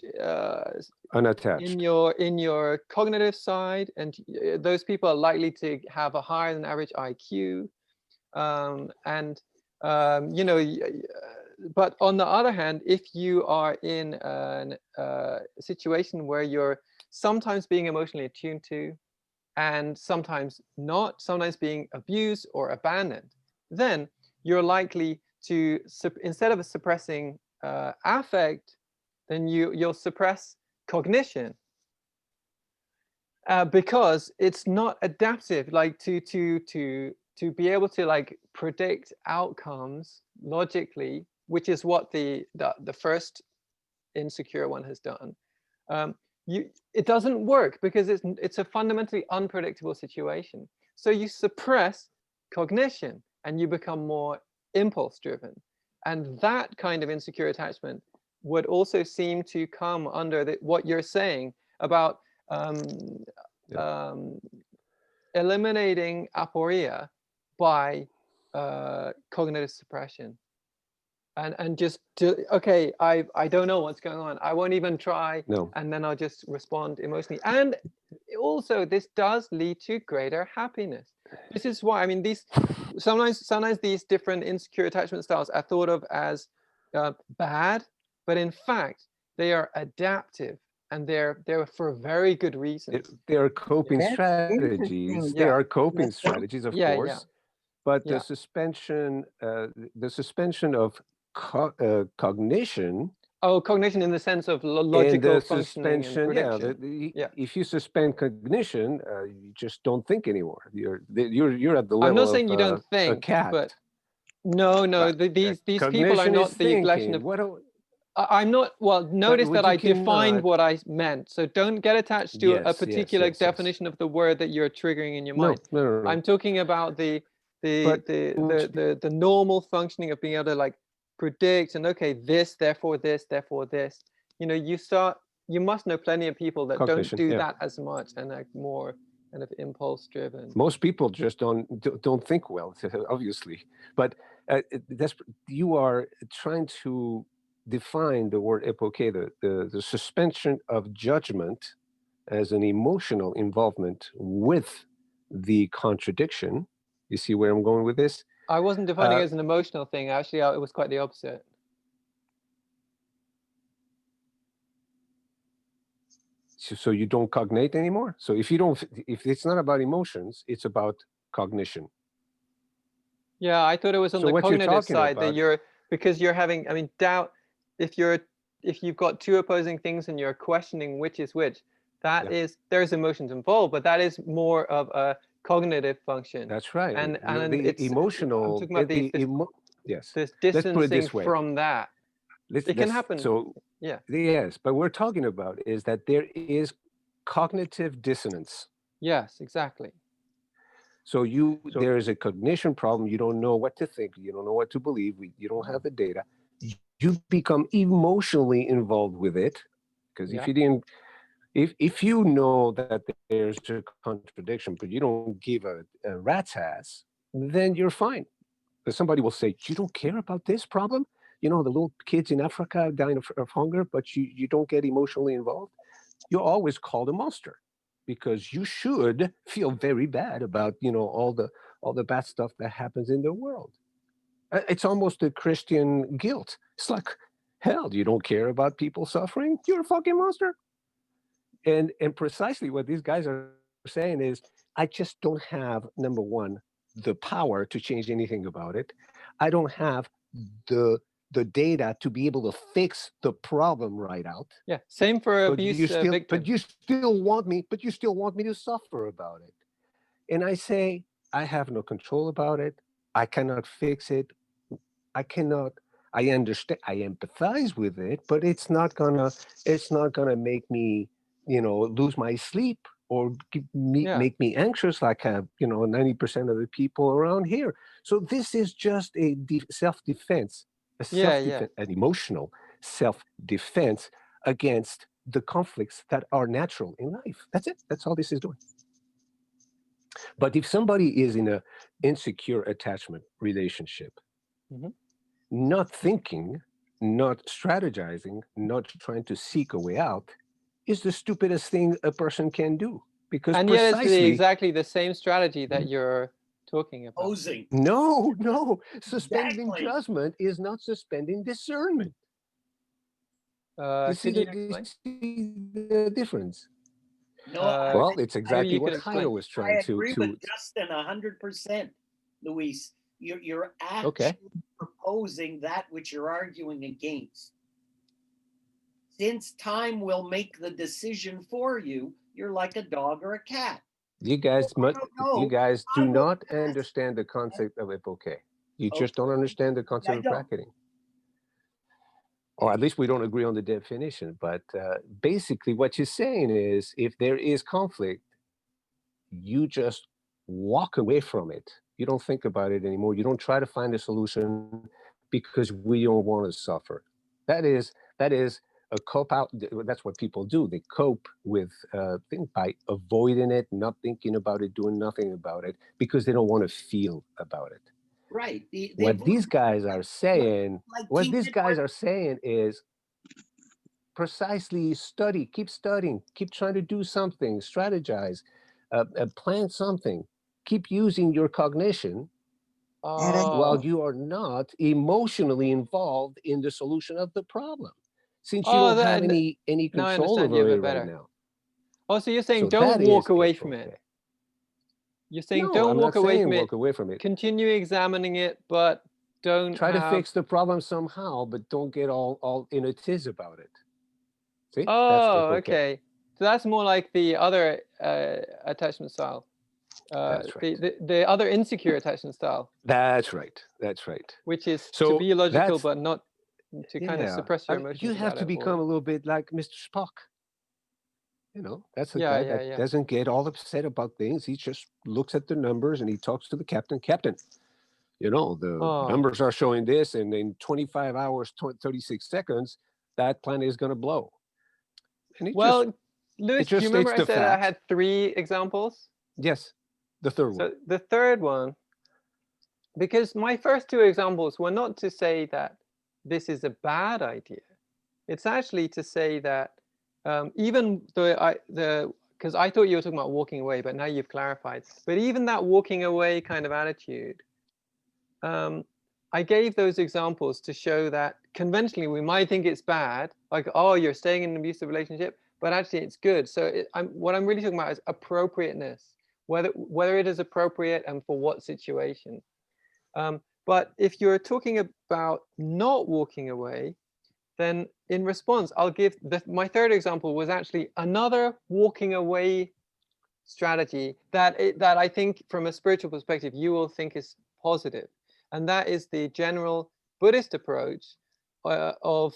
unattached in your cognitive side, and those people are likely to have a higher than average IQ, you know, but on the other hand, if you are in a situation where you're sometimes being emotionally attuned to, and sometimes not, sometimes being abused or abandoned, then you're likely to, instead of suppressing affect, then you'll suppress cognition, because it's not adaptive, like to be able to like predict outcomes logically, which is what the first insecure one has done. It doesn't work because it's a fundamentally unpredictable situation. So you suppress cognition and you become more impulse driven. And that kind of insecure attachment would also seem to come under what you're saying about eliminating aporia by cognitive suppression. And just okay, I don't know what's going on, I won't even try, and then I'll just respond emotionally. And also this does lead to greater happiness. This is why, I mean, these sometimes these different insecure attachment styles are thought of as bad, but in fact they are adaptive, and they're for very good reasons. They are coping strategies. They are coping strategies, of course. But the suspension of cognition. Oh, cognition in the sense of logical functioning and prediction. If you suspend cognition, you just don't think anymore. You're at the level. I'm not saying you don't think, a cat. But no, these people are not the collection of. I'm not. Well, notice that I defined what I meant. So don't get attached to a particular definition of the word that you're triggering in your mind. No. I'm talking about the normal functioning of being able to like predict and okay, this, therefore this, therefore this. You know, you must know plenty of people that don't do that as much and are more kind of impulse driven. Most people just don't think well, obviously. But you are trying to define the word epoché, the suspension of judgment as an emotional involvement with the contradiction. You see where I'm going with this? I wasn't defining it as an emotional thing. Actually, it was quite the opposite. So you don't cognate anymore? So if it's not about emotions, it's about cognition. Yeah, I thought it was on the cognitive side that because you're having, I mean, doubt. If you've got two opposing things and you're questioning which is which, there's emotions involved, but that is more of a cognitive function. That's right. And it's emotional. I'm talking about this distancing from that. It can happen. So yes, but we're talking about is that there is cognitive dissonance. Yes, exactly. So there is a cognition problem. You don't know what to think. You don't know what to believe. You don't have the data. You become emotionally involved with it, because if you know that there's a contradiction, but you don't give a rat's ass, then you're fine. But somebody will say, you don't care about this problem? You know, the little kids in Africa dying of hunger, but you don't get emotionally involved? You're always called a monster, because you should feel very bad about, you know, all the bad stuff that happens in the world. It's almost a Christian guilt. It's like, hell, you don't care about people suffering? You're a fucking monster. And precisely what these guys are saying is, I just don't have, number one, the power to change anything about it. I don't have the data to be able to fix the problem right out. Yeah, same for abuse victims. But you still want me to suffer about it. And I say, I have no control about it. I cannot fix it. I understand, I empathize with it, but it's not gonna make me, you know, lose my sleep or Yeah. make me anxious like 90% of the people around here. So this is just a self-defense, an emotional self-defense against the conflicts that are natural in life. That's it. That's all this is doing. But if somebody is in an insecure attachment relationship, not thinking, not strategizing, not trying to seek a way out, is the stupidest thing a person can do. Because and yet it's exactly the same strategy that you're talking about. Opposing. No. Suspending Exactly. judgment is not suspending discernment. You see the difference? No, Well, it's exactly what explain. Heino was I trying agree to. with Justin 100%, Luis. You're actually Okay. proposing that which you're arguing against. Since time will make the decision for you, you're like a dog or a cat. You guys you guys do not ask. understand the concept of Epoché. You Okay. just don't understand the I concept of don't. bracketing. Or at least we don't agree on the definition. But basically what you're saying is, if there is conflict, you just walk away from it. You don't think about it anymore. You don't try to find a solution because we don't want to suffer. That is a cope out. That's what people do. They cope with things by avoiding it, not thinking about it, doing nothing about it, because they don't want to feel about it. Right. What these guys are saying, is precisely study, keep studying, keep trying to do something, strategize, plan something, keep using your cognition while you are not emotionally involved in the solution of the problem, since you don't have any control over it right now. Oh, so you're saying So don't that walk is away Epoché. from it. You're saying No, don't I'm walk not away saying from it. walk away from it. Continue examining it, but don't Try to fix the problem somehow, but don't get all in a tiz about it. See? Oh, That's okay. So that's more like the other attachment style. That's right. The other insecure attachment style. That's right. That's right. Which is So to be logical, but not to kind of suppress your I mean, emotions. you have to become a little bit like Mr. Spock. That's a guy that doesn't get all upset about things. He just looks at the numbers and he talks to the captain. Captain, the numbers are showing this, and in 25 hours, 36 seconds, that planet is going to blow. And Luis, do you remember I said I had 3 examples? Yes, the third one. So the third one, because my first 2 examples were not to say that this is a bad idea. It's actually to say that even though because I thought you were talking about walking away, but now you've clarified. But even that walking away kind of attitude, I gave those examples to show that conventionally we might think it's bad, like, oh, you're staying in an abusive relationship, but actually it's good. So what I'm really talking about is appropriateness, whether it is appropriate and for what situation. But if you're talking about not walking away, then in response, I'll give my third example was actually another walking away strategy that I think from a spiritual perspective, you will think is positive. And that is the general Buddhist approach of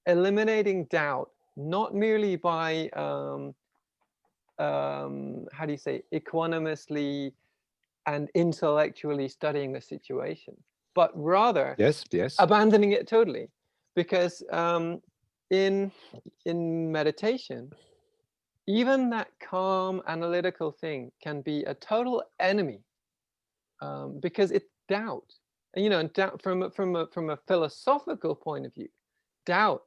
eliminating doubt, not merely by, how do you say, equanimously and intellectually studying the situation, but rather abandoning it totally. Because in meditation, even that calm analytical thing can be a total enemy, because it's doubt. And doubt from a philosophical point of view, doubt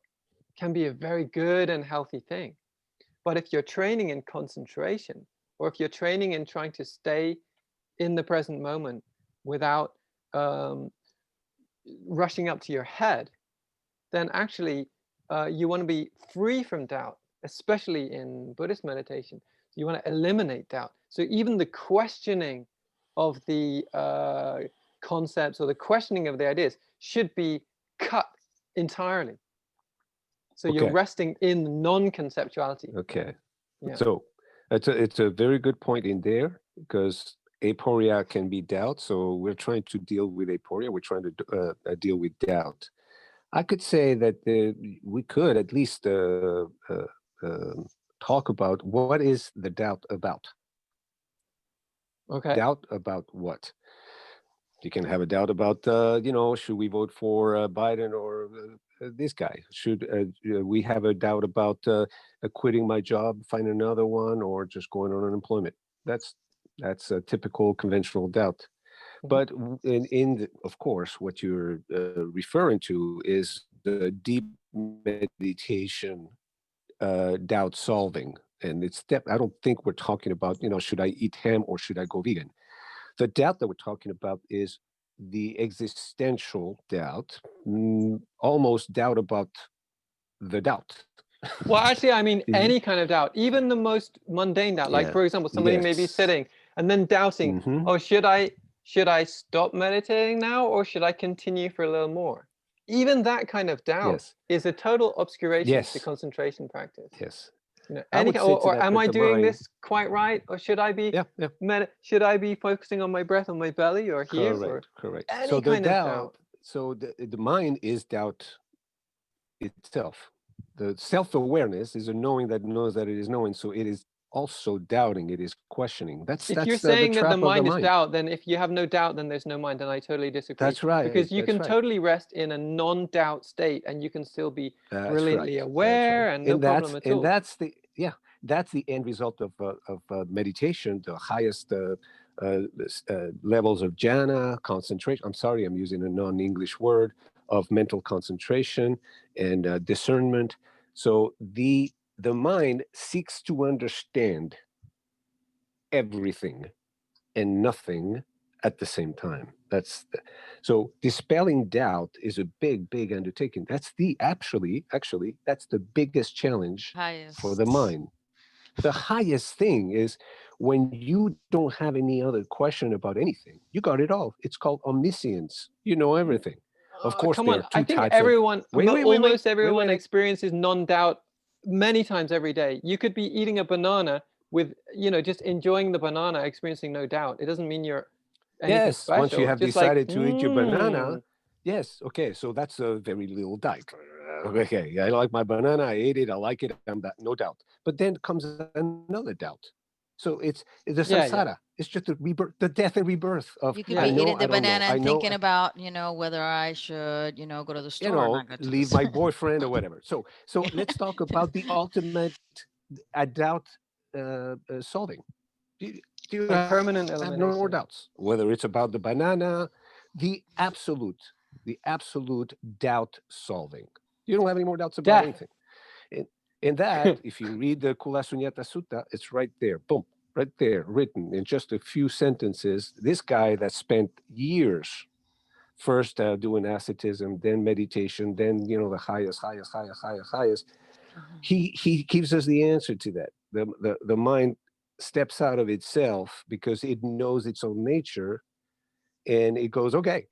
can be a very good and healthy thing. But if you're training in concentration, or if you're training in trying to stay in the present moment without rushing up to your head, then actually you want to be free from doubt, especially in Buddhist meditation. You want to eliminate doubt. So even the questioning of the concepts or the questioning of the ideas should be cut entirely. So you're resting in non-conceptuality. Okay. Yeah. So it's a very good point in there, because Aporia can be doubt. So we're trying to deal with Aporia. We're trying to deal with doubt. I could say that we could at least talk about what is the doubt about. Okay. Doubt about what? You can have a doubt about, you know, should we vote for Biden or this guy? Should we have a doubt about quitting my job, find another one, or just going on unemployment? That's a typical conventional doubt. But of course, what you're referring to is the deep meditation doubt solving. And I don't think we're talking about, you know, should I eat ham or should I go vegan? The doubt that we're talking about is the existential doubt, almost doubt about the doubt. Well, actually, I mean, any kind of doubt, even the most mundane doubt. Like, for example, somebody may be sitting and then doubting, oh, should I stop meditating now or should I continue for a little more? Even that kind of doubt is a total obscuration to concentration practice. Yes. You know, or am I doing this quite right, or should I be should I be focusing on my breath on my belly or here? Correct. Any So kind the of doubt. doubt. So the mind is doubt itself. The self-awareness is a knowing that knows that it is knowing. So it is also doubting. It is questioning. That's if you're saying that the mind is doubt, then if you have no doubt, then there's no mind, and I totally disagree. That's right. Because you can totally rest in a non-doubt state, and you can still be brilliantly aware and no problem at all. And that's the end result of meditation. The highest levels of jhana, concentration. I'm sorry, I'm using a non-English word, of mental concentration and discernment. So the mind seeks to understand everything and nothing at the same time. So dispelling doubt is a big undertaking. That's actually that's the biggest challenge for the mind. The highest thing is when you don't have any other question about anything. You got it all. It's called omniscience. You know everything. Of course, come there on. are two I think types everyone, almost everyone wait. experiences non-doubt many times every day. You could be eating a banana with, you know, just enjoying the banana, experiencing no doubt. It doesn't mean you're anything special. Once you have just decided to eat your banana, okay, so that's a very little doubt. Okay, I like my banana, I ate it, I like it, no doubt. But then comes another doubt. So it's the samsara. It's just the rebirth, the death and rebirth of. You could be eating the banana and thinking about, you know, whether I should, you know, go to the store or not go to leave my boyfriend or whatever. So let's talk about the ultimate doubt solving. Do you like permanent have elimination. no more doubts, whether it's about the banana, the absolute doubt solving. You don't have any more doubts about anything. And that, if you read the Kula Sunyata Sutta, it's right there, boom, right there, written in just a few sentences. This guy that spent years first doing asceticism, then meditation, then, you know, the highest. He gives us the answer to that. The mind steps out of itself because it knows its own nature, and it goes, okay,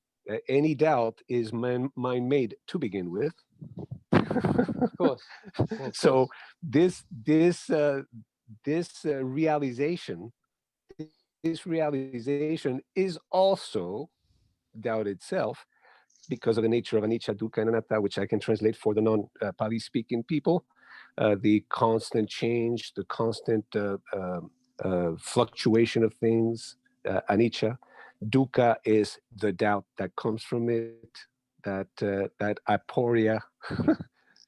any doubt is mind-made to begin with. Of course. So this realization is also doubt itself, because of the nature of anicca, dukkha, and anatta, which I can translate for the non-Pali speaking people. The constant change, the constant fluctuation of things, anicca. Dukkha is the doubt that comes from it, that Aporia.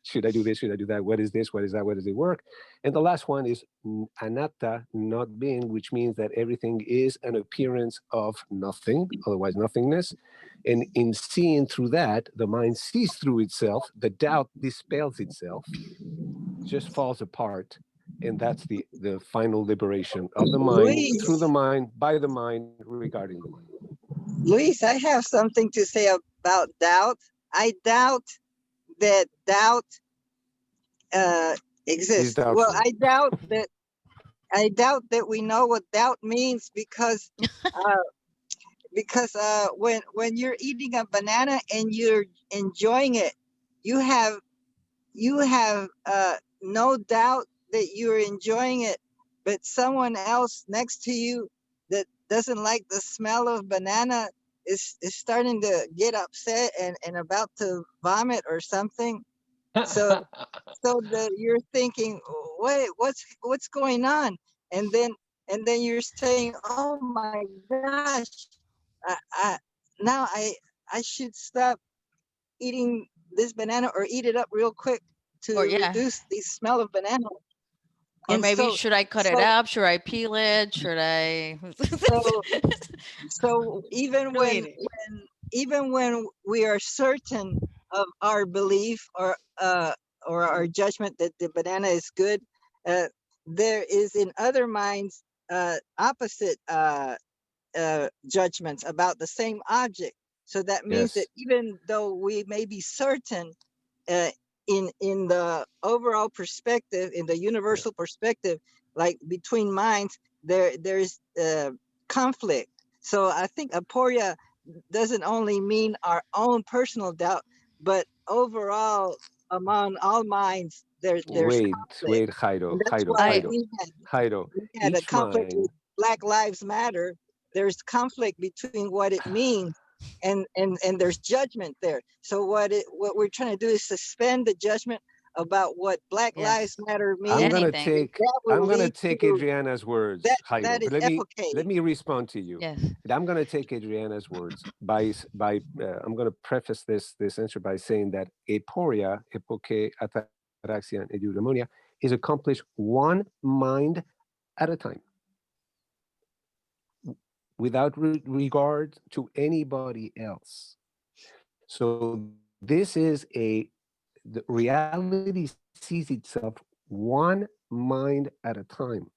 Should I do this? Should I do that? What is this? What is that? What does it work? And the last one is anatta, not being, which means that everything is an appearance of nothing, otherwise nothingness. And in seeing through that, the mind sees through itself, the doubt dispels itself, just falls apart. And that's the final liberation of the mind, Luis, through the mind, by the mind, regarding the mind. Luis, I have something to say about doubt. I doubt that doubt exists. Well, I doubt that we know what doubt means, because when you're eating a banana and you're enjoying it, you have no doubt that you're enjoying it, but someone else next to you that doesn't like the smell of banana is starting to get upset and about to vomit or something. So you're thinking, wait, what's going on? And then you're saying, oh my gosh, now I should stop eating this banana or eat it up real quick to reduce the smell of banana. Or And maybe should I cut it up? Should I peel it? Should I? So even when we are certain of our belief or our judgment that the banana is good, there is in other minds opposite judgments about the same object. So that means that even though we may be certain in the overall perspective, in the universal perspective, like between minds, there's conflict. So I think aporia doesn't only mean our own personal doubt, but overall among all minds, there's Wait, conflict. Jairo, We had a conflict with Black Lives Matter. There's conflict between what it means and there's judgment there. So what we're trying to do is suspend the judgment about what Black Lives Matter means. I'm gonna take Adriana's words, Jairo. But let me respond to you. Yes. I'm gonna take Adriana's words by I'm gonna preface this answer by saying that Aporia, Epoché, Ataraxia, and eudaimonia is accomplished one mind at a time, without regard to anybody else. So this is the reality sees itself one mind at a time.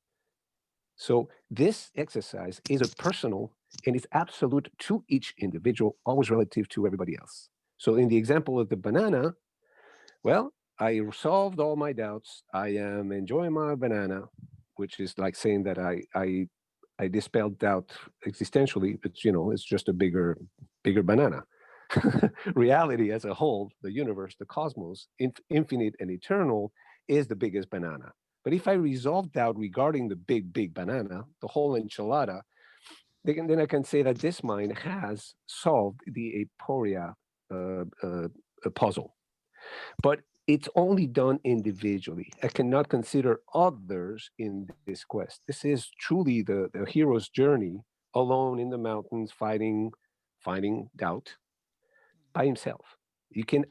So this exercise is a personal and it's absolute to each individual, always relative to everybody else. So in the example of the banana, well, I solved all my doubts. I am enjoying my banana, which is like saying that I dispelled doubt existentially, but it's just a bigger banana. Reality as a whole, the universe, the cosmos, infinite and eternal, is the biggest banana. But if I resolve doubt regarding the big banana, the whole enchilada, then I can say that this mind has solved the Aporia puzzle. But it's only done individually. I cannot consider others in this quest. This is truly the hero's journey, alone in the mountains, finding doubt by himself.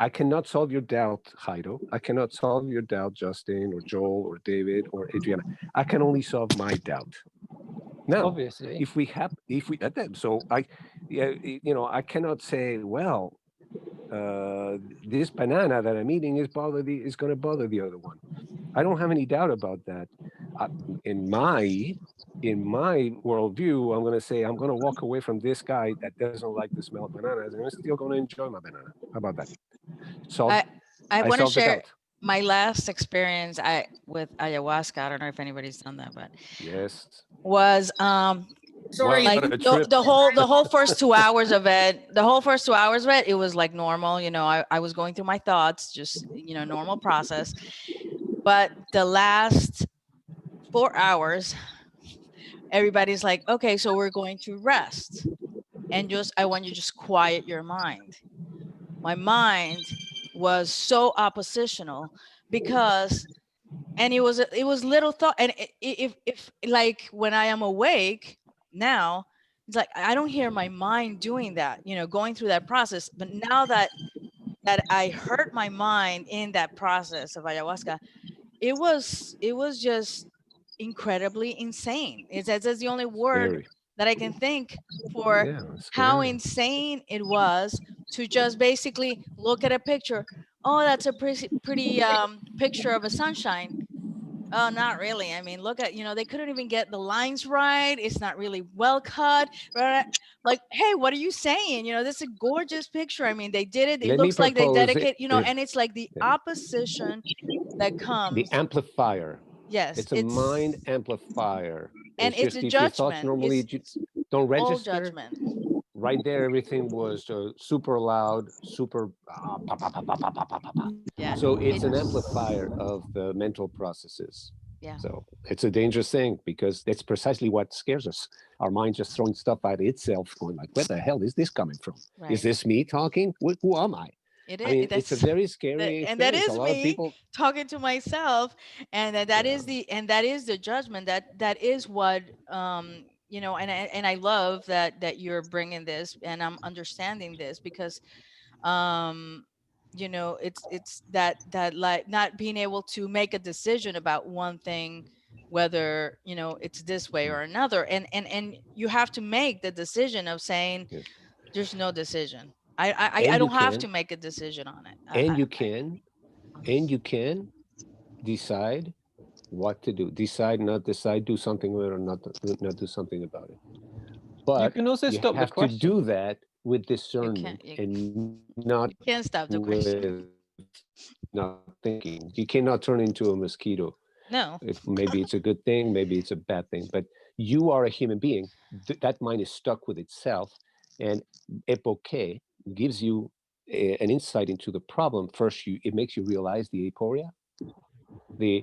I cannot solve your doubt, Jairo. I cannot solve your doubt, Justin or Joel or David or Adriana. I can only solve my doubt. Now, obviously, so I cannot say, well, this banana that I'm eating is going to bother the other one. I don't have any doubt about that. In my worldview, I'm going to say I'm going to walk away from this guy that doesn't like the smell of bananas, and I'm still going to enjoy my banana. How about that? So I want to share my last experience with ayahuasca. I don't know if anybody's done that, but was sorry, like the whole first 2 hours of it. It was like normal. I was going through my thoughts, just normal process. But the last 4 hours, everybody's like, okay, so we're going to rest, and I want you to just quiet your mind. My mind was so oppositional because, and it was little thought. And if like when I am awake now, it's like I don't hear my mind doing that, going through that process. But now that I hurt my mind in that process of ayahuasca, it was just incredibly insane. That's the only word that I can think for how insane it was to just basically look at a picture. Oh, that's a pretty picture of a sunshine. Oh, not really. I mean, look at, they couldn't even get the lines right. It's not really well cut. Right? Like, hey, what are you saying? This is a gorgeous picture. I mean, they did it. It looks like they dedicate, and it's like the opposition that comes. The amplifier. Yes. It's a mind amplifier. And it's a judgment. Your thoughts normally don't register. All judgment. Right there, everything was super loud, super. Yeah. So it's an amplifier of the mental processes. Yeah. So it's a dangerous thing because that's precisely what scares us. Our mind just throwing stuff at itself, going like, where the hell is this coming from? Right. Is this me talking? Who am I? It I mean, is. it's a That's very scary and that experience. A is lot of me people, talking to myself, and that yeah, is the judgment that is what you know. And I love that you're bringing this, and I'm understanding this because you know, it's that like not being able to make a decision about one thing, whether you know it's this way or another, and you have to make the decision of saying yes. there's no decision. I And you don't have to can, make a decision on it. and you can, and you can decide what to do. Decide, not decide, do something with it or not do something about it. You But can also you stop the have to question. do that with You can't discernment and not you can't stop the question. with not thinking. You cannot turn into a mosquito. No. Maybe it's a good thing, maybe it's a bad thing, but you are a human being. That mind is stuck with itself, and Epoché gives you an insight into the problem. First, it makes you realize the Aporia, the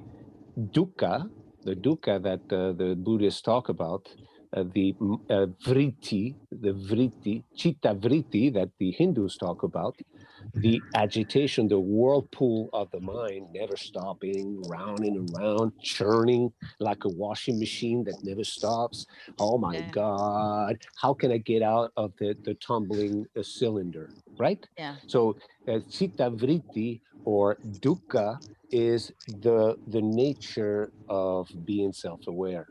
dukkha, that the Buddhists talk about, the chitta vritti that the Hindus talk about, the agitation, the whirlpool of the mind, never stopping, round and around, churning like a washing machine that never stops. Oh my Yeah. God, how can I get out of the tumbling cylinder, right? Yeah. So chitta vritti or dukkha is the nature of being self-aware.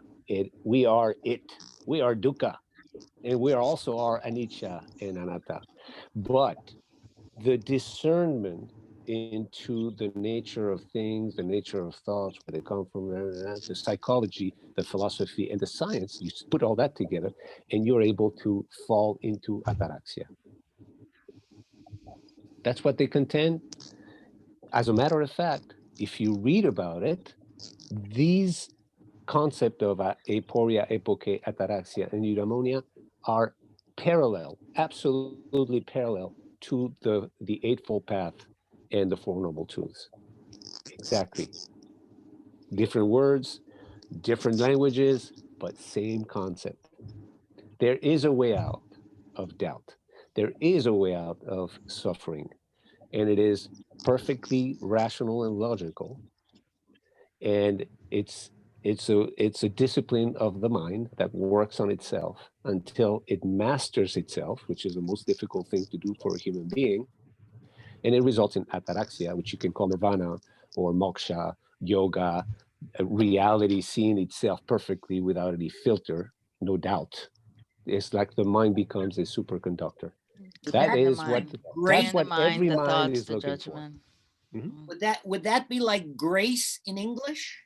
We are dukkha, and we are also our anicca and anatta. But the discernment into the nature of things, the nature of thoughts, where they come from, the psychology, the philosophy, and the science, you put all that together, and you're able to fall into ataraxia. That's what they contend. As a matter of fact, if you read about it, these concept of Aporia, Epoché, ataraxia, and eudaimonia are parallel, absolutely parallel to the Eightfold Path and the Four Noble Truths. Exactly. Different words, different languages, but same concept. There is a way out of doubt. There is a way out of suffering, and it is perfectly rational and logical. And it's a discipline of the mind that works on itself until it masters itself, which is the most difficult thing to do for a human being, and it results in ataraxia, which you can call nirvana or moksha, yoga, reality seeing itself perfectly without any filter, no doubt. It's like the mind becomes a superconductor. That Clearing the is what mind. Great. Clearing the every mind, the mind thoughts, is the looking for. judgment. Mhm. Would that be like grace in English?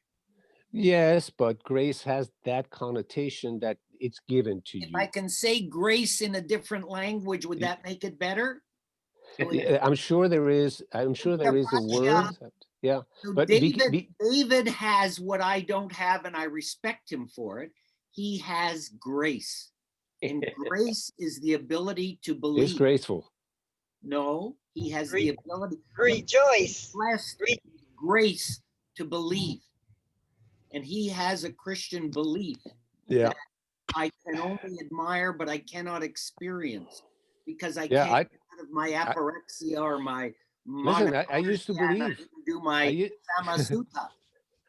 Yes, but grace has that connotation that it's given to If you. I can say grace in a different language, would that make it better? So I'm sure there is. I'm sure there is a word. Yeah, So but David has what I don't have, and I respect him for it. He has grace, and grace is the ability to it's believe. graceful. No, he has the ability. Rejoice. Blessed grace to believe, and he has a Christian belief. Yeah. That I can only admire, but I cannot experience because I Yeah, can't get out of my aporexia or my. Listen, I used to believe. Do my samasutta.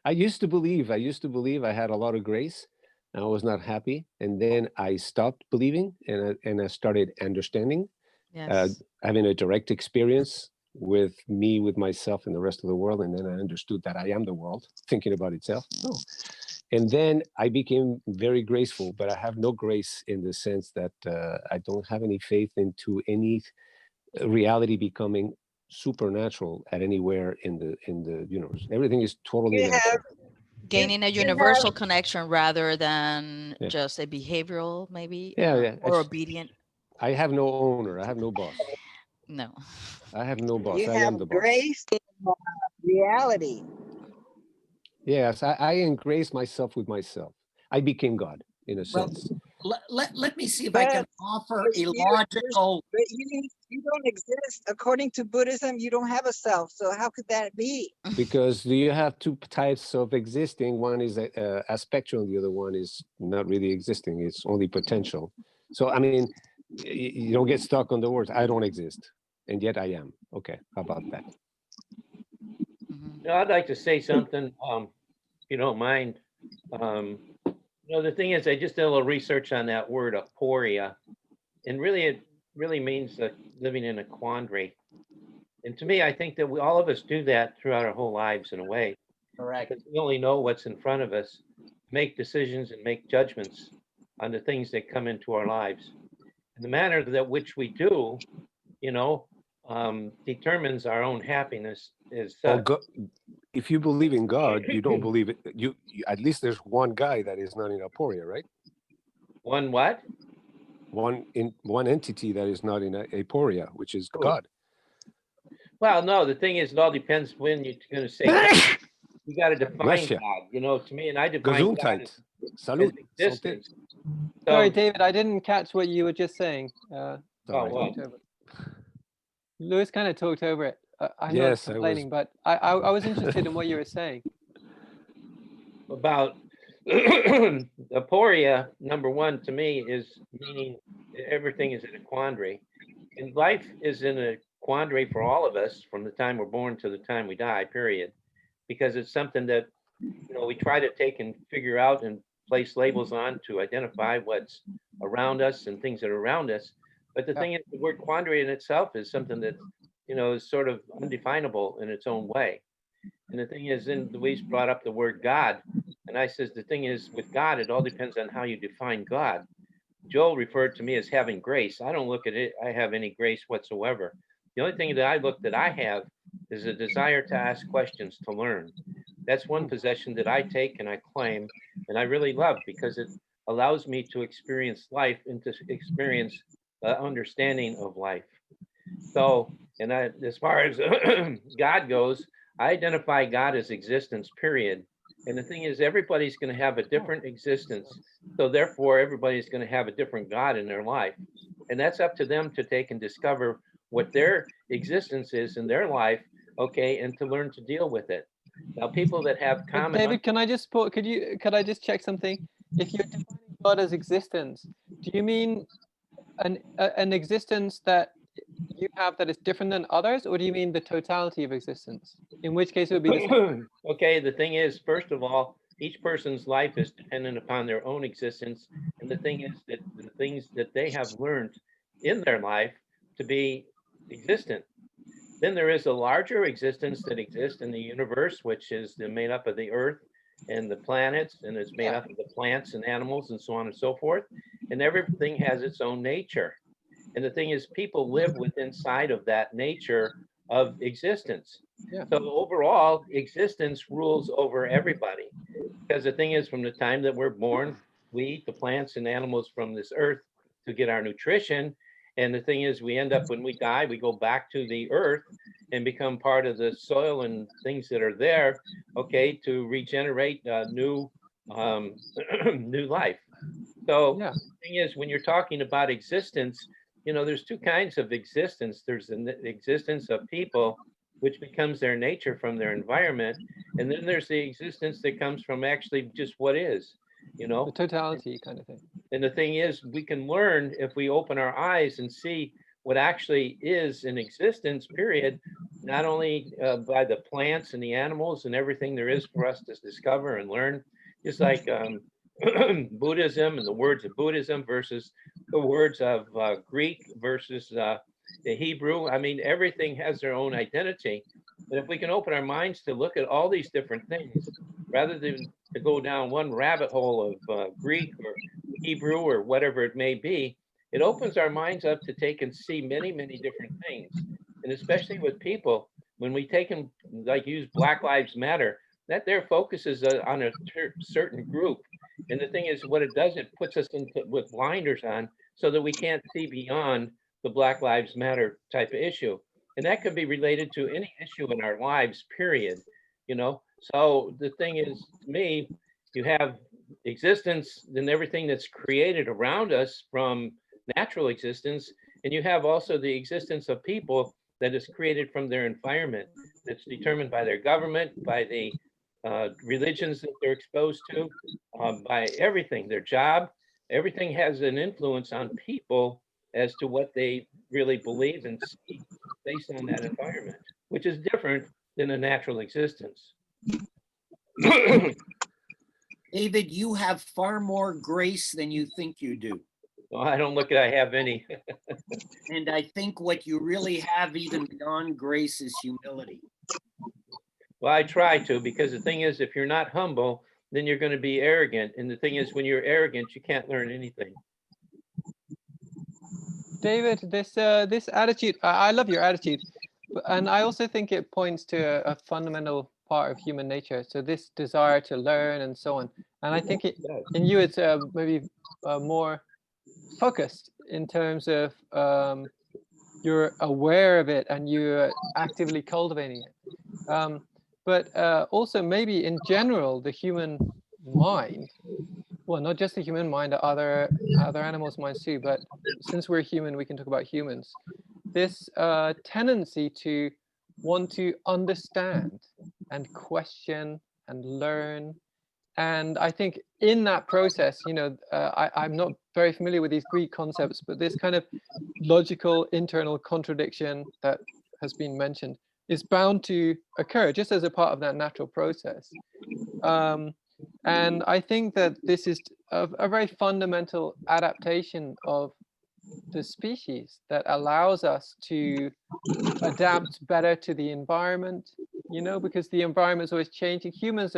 I used to believe. I had a lot of grace. I was not happy, and then I stopped believing, and I started understanding, Yes. having a direct experience with me, with myself, and the rest of the world, and then I understood that I am the world, thinking about itself. No. And then I became very graceful, but I have no grace in the sense that I don't have any faith into any reality becoming supernatural at anywhere in the universe. Everything is totally You have natural. Gaining a you universal connection rather than Yeah. just a behavioral, maybe, Yeah. or obedient. I have no owner. I have no boss. No. I have no boss. you I am have the boss. grace in reality. Yes, I engrace myself with myself. I became God in a Well, sense. let me see if I can But offer but a you logical. but you don't exist according to Buddhism. You don't have a self. So how could that be? Because you have two types of existing. One is a spectrum, the other one is not really existing. It's only potential. So, I mean, you don't get stuck on the words, I don't exist. and yet I am. Okay, how about that? Mhm. You know, I'd like to say something, if you don't mind. You know, the thing is, I just did a little research on that word Aporia, and really, it really means living in a quandary. And to me, I think that all of us do that throughout our whole lives in a way, Correct. because we only know what's in front of us, make decisions and make judgments on the things that come into our lives. And the manner that which we do, you know, determines our own happiness as Well, such. if you believe in God, you don't believe it. You at least there's one guy that is not in Aporia, right? One what? One entity that is not in Aporia, which is Cool. God. Well, no, the thing is, it all depends when you're going to say God. You got to define Bless you. God, you know, to me, and I define God Gesundheit. as Salud. Santé. existence. Sorry, So, David, I didn't catch what you were just saying. All oh, right. well, Talked over. Lewis kind of talked over it. I'm Yes, not I complaining, but I was interested in what you were saying. about Aporia, number one, to me, is meaning everything is in a quandary. And life is in a quandary for all of us from the time we're born to the time we die, period. Because it's something that, you know, we try to take and figure out and place labels on to identify what's around us and things that are around us. But the thing is, the word quandary in itself is something that, you know, is sort of undefinable in its own way. And the thing is, then Luis brought up the word God. And I says, the thing is, with God, it all depends on how you define God. Joel referred to me as having grace. I don't look at it, I have any grace whatsoever. The only thing that I have is a desire to ask questions, to learn. That's one possession that I take and I claim, and I really love, because it allows me to experience life and to experience understanding of life. So, and as far as God goes, I identify God as existence, period. And the thing is, everybody's going to have a different existence. So therefore, everybody's going to have a different God in their life. And that's up to them to take and discover what their existence is in their life, okay, and to learn to deal with it. Now, people that have But common... David, can I just could I just check something? If you're defining God as existence, do you mean an existence that you have that is different than others, or do you mean the totality of existence? In which case it would be the same. Okay, the thing is, first of all, each person's life is dependent upon their own existence. And the thing is that the things that they have learned in their life to be existent. Then there is a larger existence that exists in the universe, which is made up of the earth and the planets, and it's made up of the plants and animals and so on and so forth. And everything has its own nature. And the thing is, people live within inside of that nature of existence. Yeah. So overall, existence rules over everybody. Because the thing is, from the time that we're born, we eat the plants and animals from this earth to get our nutrition. And the thing is, we end up, when we die, we go back to the earth and become part of the soil and things that are there, okay, to regenerate new new life. So Yeah. the thing is, when you're talking about existence, you know, there's two kinds of existence. There's the existence of people, which becomes their nature from their environment. And then there's the existence that comes from actually just what is, you know. The totality kind of thing. And the thing is, we can learn if we open our eyes and see what actually is in existence, period, not only by the plants and the animals and everything there is for us to discover and learn, just like Buddhism and the words of Buddhism versus the words of Greek versus the Hebrew. I mean, everything has their own identity. And if we can open our minds to look at all these different things, rather than to go down one rabbit hole of Greek or Hebrew or whatever it may be, it opens our minds up to take and see many, many different things. And especially with people, when we take and like use Black Lives Matter, that there focuses on a certain group. And the thing is, what it does, it puts us into with blinders on so that we can't see beyond the Black Lives Matter type of issue. And that could be related to any issue in our lives, period. You know, so the thing is, to me, you have existence and everything that's created around us from natural existence, and you have also the existence of people that is created from their environment, that's determined by their government, by the religions that they're exposed to, by everything, their job. Everything has an influence on people as to what they really believe and see based on that environment, which is different than a natural existence. David, you have far more grace than you think you do. Well, I don't look at I have any. And I think what you really have, even beyond grace, is humility. Well, I try to, because the thing is, if you're not humble, then you're going to be arrogant. And the thing is, when you're arrogant, you can't learn anything. David, this attitude, I love your attitude, and I also think it points to a fundamental part of human nature. So this desire to learn and so on. And I think in you, it's maybe more focused in terms of you're aware of it and you're actively cultivating it. But also maybe in general, the human mind, well, not just the human mind, other animals' minds too, but since we're human, we can talk about humans. This tendency to want to understand and question and learn. And I think in that process, you know, I'm not very familiar with these Greek concepts, but this kind of logical internal contradiction that has been mentioned is bound to occur just as a part of that natural process. And I think that this is a very fundamental adaptation of the species that allows us to adapt better to the environment, you know, because the environment is always changing. Humans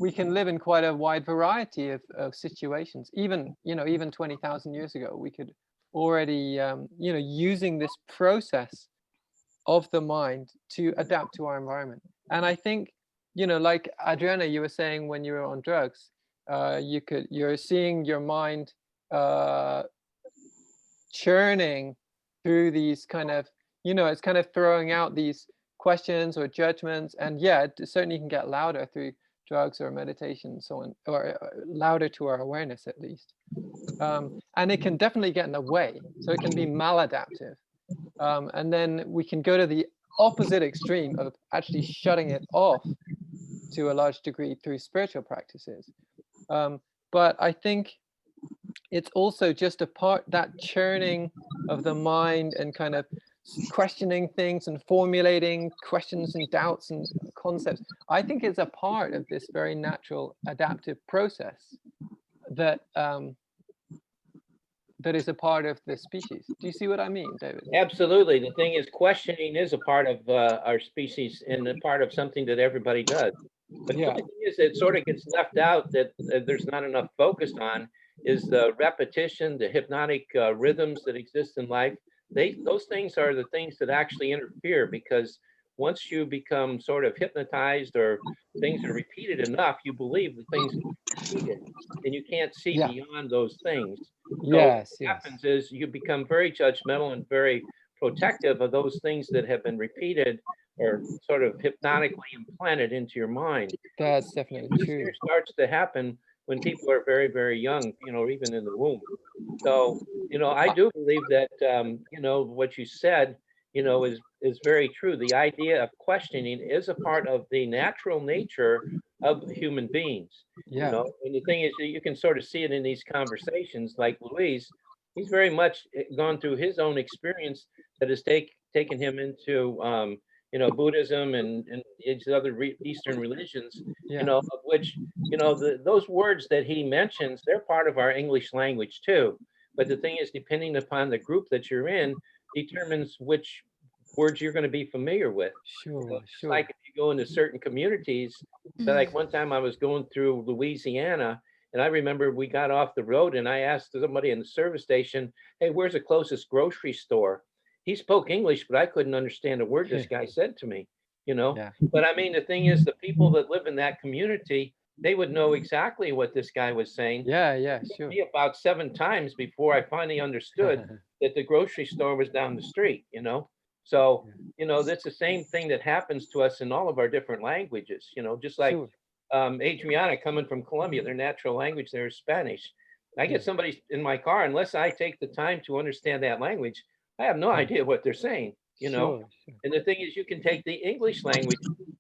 we can live in quite a wide variety of situations. Even, you know, even 20,000 years ago, we could already, you know, using this process of the mind to adapt to our environment. And I think, you know, like Adriana, you were saying when you were on drugs, you're seeing your mind churning through these kind of, you know, it's kind of throwing out these questions or judgments. And yeah, it certainly can get louder through drugs or meditation and so on, or louder to our awareness at least. And it can definitely get in the way. So it can be maladaptive. And then we can go to the opposite extreme of actually shutting it off to a large degree through spiritual practices. But I think it's also just a part, that churning of the mind and kind of questioning things and formulating questions and doubts and concepts. I think it's a part of this very natural adaptive process that that is a part of the species. Do you see what I mean, David? Absolutely. The thing is, questioning is a part of our species and a part of something that everybody does. But the thing is, it sort of gets left out that there's not enough focus on is the repetition, the hypnotic rhythms that exist in life. Those things are the things that actually interfere, because once you become sort of hypnotized or things are repeated enough, you believe the things are repeated and you can't see beyond those things. So what happens is you become very judgmental and very protective of those things that have been repeated or sort of hypnotically implanted into your mind. That's definitely true. This starts to happen when people are very, very young, you know, even in the womb. So, you know, I do believe that, you know, what you said, you know, is very true. The idea of questioning is a part of the natural nature of human beings. You know, and the thing is, you can sort of see it in these conversations. Like Luis, he's very much gone through his own experience that has taken him into, you know, Buddhism and these other Eastern religions, you know, of which, you know, those words that he mentions, they're part of our English language too. But the thing is, depending upon the group that you're in, determines which words you're going to be familiar with. Sure. Like if you go into certain communities, so like one time I was going through Louisiana, and I remember we got off the road and I asked somebody in the service station, hey, where's the closest grocery store? He spoke English, but I couldn't understand a word this guy said to me, you know? But I mean, the thing is, the people that live in that community, they would know exactly what this guy was saying. Sure. Me about 7 times before I finally understood that the grocery store was down the street, you know? So, you know, that's the same thing that happens to us in all of our different languages, you know, just like Adriana coming from Colombia, their natural language there is Spanish. I get somebody in my car, unless I take the time to understand that language, I have no idea what they're saying, you know? And the thing is, you can take the English language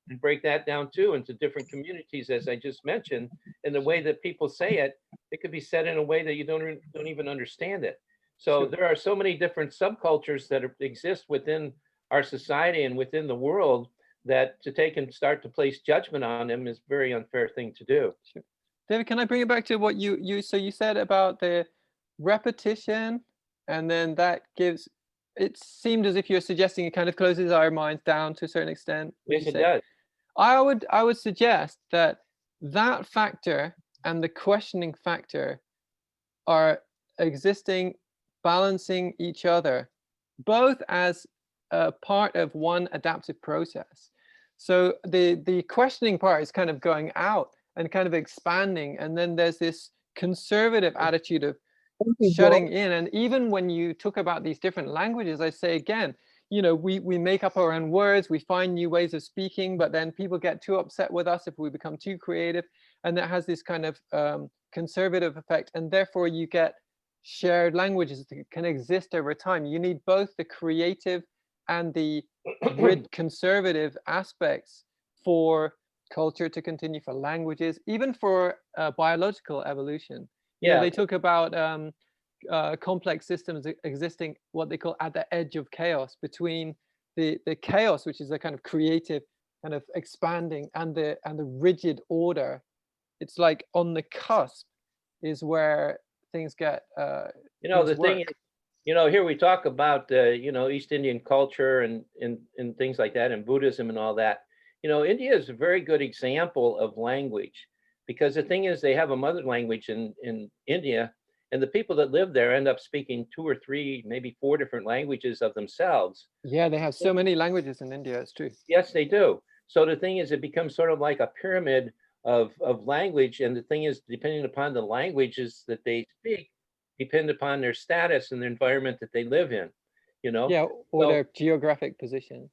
and break that down too into different communities, as I just mentioned, and the way that people say it, it could be said in a way that you don't even understand it. So there are so many different subcultures that exist within our society and within the world, that to take and start to place judgment on them is a very unfair thing to do. Sure. David, can I bring it back to what you said about the repetition, and then that gives, it seemed as if you're suggesting it kind of closes our minds down to a certain extent. Yes, it does. I would suggest that factor and the questioning factor are existing, balancing each other, both as a part of one adaptive process. So the questioning part is kind of going out and kind of expanding, and then there's this conservative attitude of shutting in. And even when you talk about these different languages, I say again, you know, we make up our own words, we find new ways of speaking, but then people get too upset with us if we become too creative, and that has this kind of conservative effect, and therefore you get shared languages that can exist over time. You need both the creative and the conservative aspects for culture to continue, for languages, even for biological evolution. You know, they talk about complex systems existing, what they call at the edge of chaos, between the chaos, which is a kind of creative, kind of expanding, and the rigid order. It's like on the cusp is where things get you know, the thing is, you know, here we talk about you know, East Indian culture and things like that, and Buddhism and all that. You know, India is a very good example of language, because the thing is, they have a mother language in India, and the people that live there end up speaking 2 or 3, maybe 4 different languages of themselves. Yeah, they have so many languages in India, it's true. Yes, they do. So the thing is, it becomes sort of like a pyramid of language, and the thing is, depending upon the languages that they speak, depend upon their status and the environment that they live in, you know? Yeah, or their geographic position.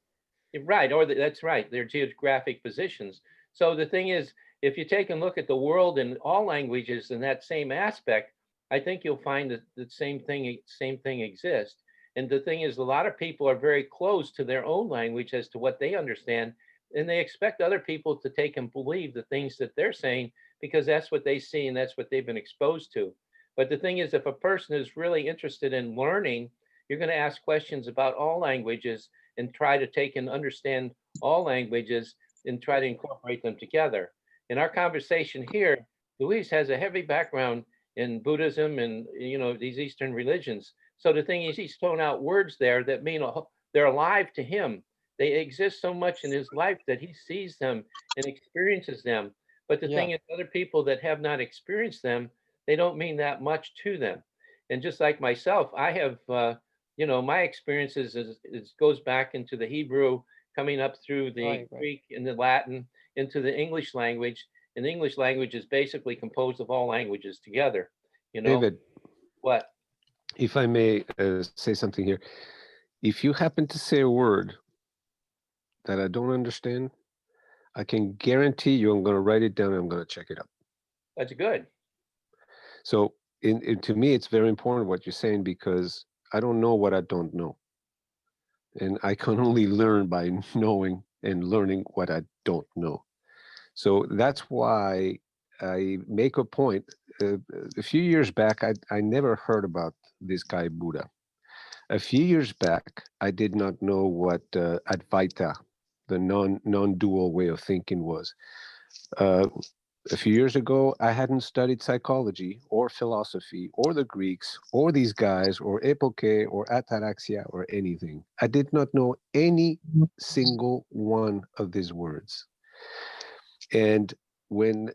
Right, or that's right, their geographic positions. So the thing is, if you take a look at the world in all languages in that same aspect, I think you'll find that the same thing exists. And the thing is, a lot of people are very close to their own language as to what they understand, and they expect other people to take and believe the things that they're saying, because that's what they see and that's what they've been exposed to. But the thing is, if a person is really interested in learning, you're going to ask questions about all languages and try to take and understand all languages and try to incorporate them together. In our conversation here, Luis has a heavy background in Buddhism and, you know, these Eastern religions. So the thing is, he's thrown out words there that mean they're alive to him. They exist so much in his life that he sees them and experiences them. But the thing is, other people that have not experienced them, they don't mean that much to them. And just like myself, I have, you know, my experiences goes back into the Hebrew, coming up through the Greek and the Latin, into the English language. And the English language is basically composed of all languages together, you know? David. What? If I may say something here. If you happen to say a word that I don't understand, I can guarantee you I'm going to write it down and I'm going to check it out. That's good. So to me, it's very important what you're saying, because I don't know what I don't know. And I can only learn by knowing and learning what I don't know. So that's why I make a point. A few years back, I never heard about this guy Buddha. A few years back, I did not know what Advaita, the non-dual way of thinking, was. A few years ago, I hadn't studied psychology or philosophy or the Greeks or these guys or Epoché or ataraxia or anything. I did not know any single one of these words. And when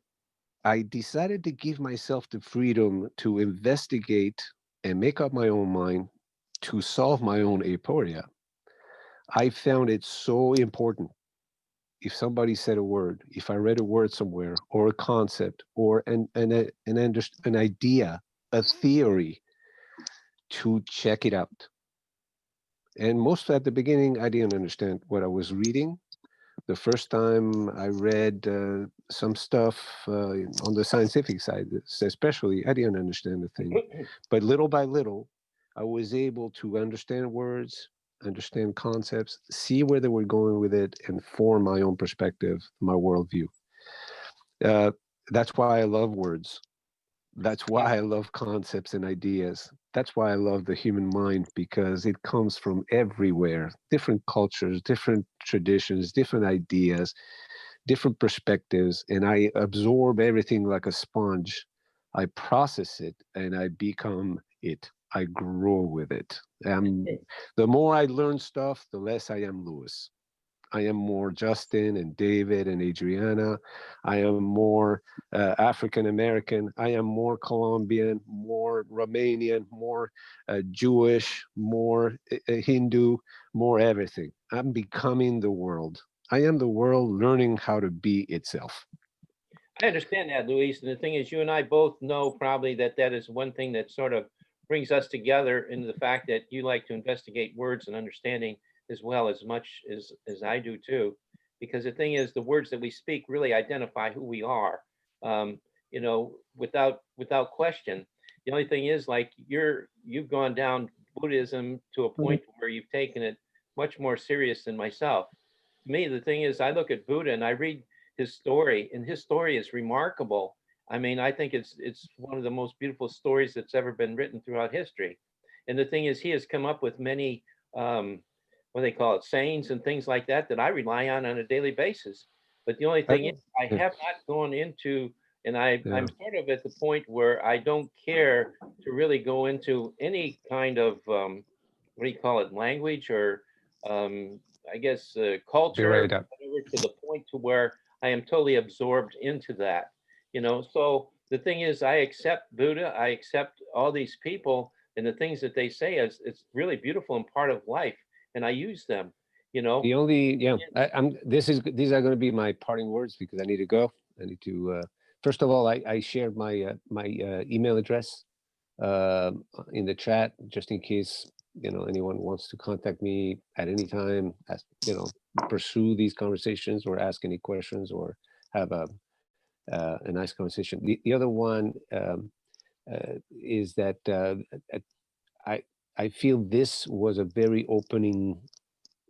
I decided to give myself the freedom to investigate and make up my own mind to solve my own Aporia, I found it so important. If somebody said a word, if I read a word somewhere, or a concept, or an idea, a theory, to check it out. And most at the beginning, I didn't understand what I was reading. The first time I read some stuff on the scientific side, especially, I didn't understand the thing. But little by little, I was able to understand words, understand concepts, see where they were going with it, and form my own perspective, my worldview. That's why I love words. That's why I love concepts and ideas. that's why I love the human mind, because it comes from everywhere, different cultures, different traditions, different ideas, different perspectives, and I absorb everything like a sponge. I process it and I become it. I grow with it. The more I learn stuff, the less I am Luis. I am more Justin and David and Adriana. I am more African American. I am more Colombian, more Romanian, more Jewish, more Hindu, more everything. I'm becoming the world. I am the world learning how to be itself. I understand that, Luis. And the thing is, you and I both know probably that that is one thing that sort of brings us together into the fact that you like to investigate words and understanding as well as much as I do too. Because the thing is, the words that we speak really identify who we are, you know, without question. The only thing is, like, you've gone down Buddhism to a point where you've taken it much more serious than myself. To me, the thing is, I look at Buddha and I read his story, and his story is remarkable. I mean, I think it's one of the most beautiful stories that's ever been written throughout history. And the thing is, he has come up with many, what do they call it, sayings and things like that that I rely on a daily basis. But the only thing is, I have not gone into, and I'm sort of at the point where I don't care to really go into any kind of, what do you call it, language or I guess culture, Right whatever, to the point to where I am totally absorbed into that, you know. So the thing is, I accept Buddha, I accept all these people and the things that they say as it's really beautiful and part of life, and I use them, you know. The only, these are going to be my parting words because I need to go. I need to, first of all, I shared my email address in the chat just in case, you know, anyone wants to contact me at any time, as you know, pursue these conversations or ask any questions or have a nice conversation. The other one is that I feel this was a very opening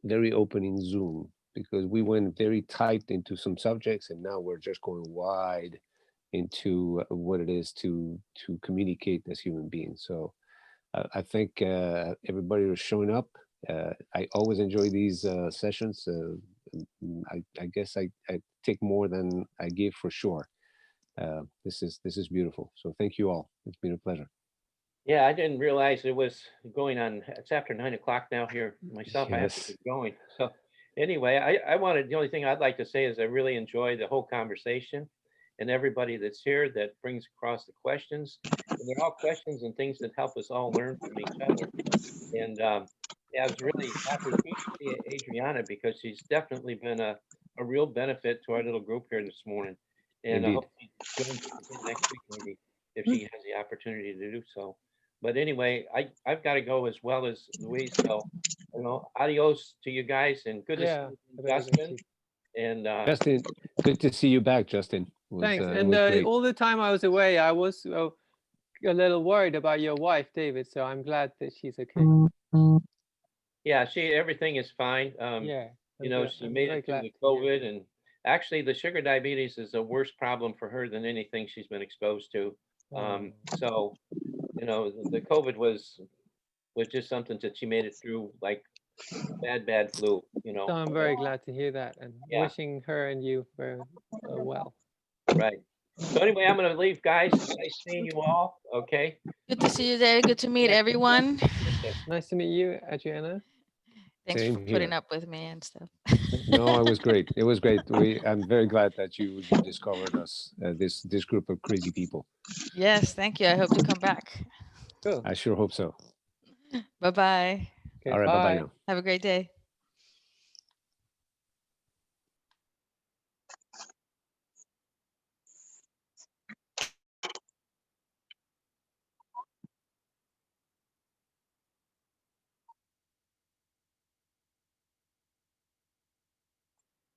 Zoom, because we went very tight into some subjects and now we're just going wide into what it is to communicate as human beings. So I think everybody was showing up. I always enjoy these sessions. I guess I take more than I give for sure. This is beautiful. So thank you all. It's been a pleasure. Yeah, I didn't realize it was going on. It's after 9 o'clock now here myself. I have to get going. So anyway, I wanted, the only thing I'd like to say is I really enjoy the whole conversation and everybody that's here that brings across the questions. And they're all questions and things that help us all learn from each other. And yeah, I was really happy to see Adriana because she's definitely been a real benefit to our little group here this morning. And I hope she joins us again next week, maybe, if she has the opportunity to do so. But anyway, I've got to go as well as Luis. So, you know, adios to you guys, and good to see you, Justin. And Justin, good to see you back, Justin. Thanks. And all the time I was away, I was a little worried about your wife, David. So I'm glad that she's okay. Yeah, everything is fine. Yeah, you know, she made it through the COVID, and actually the sugar diabetes is a worse problem for her than anything she's been exposed to. So, you know, the COVID was just something that she made it through, like bad flu, you know. So I'm very glad to hear that, and wishing her and you very well. Right. So anyway, I'm going to leave, guys. Nice seeing you all. Okay. Good to see you there. Good to meet everyone. Nice to meet you, Adriana. Thanks for putting up with me and stuff. No, it was great. It was great. I'm very glad that you discovered us, this group of crazy people. Yes, thank you. I hope to come back. Cool. I sure hope so. Bye-bye. Okay, all right, bye-bye now. Have a great day.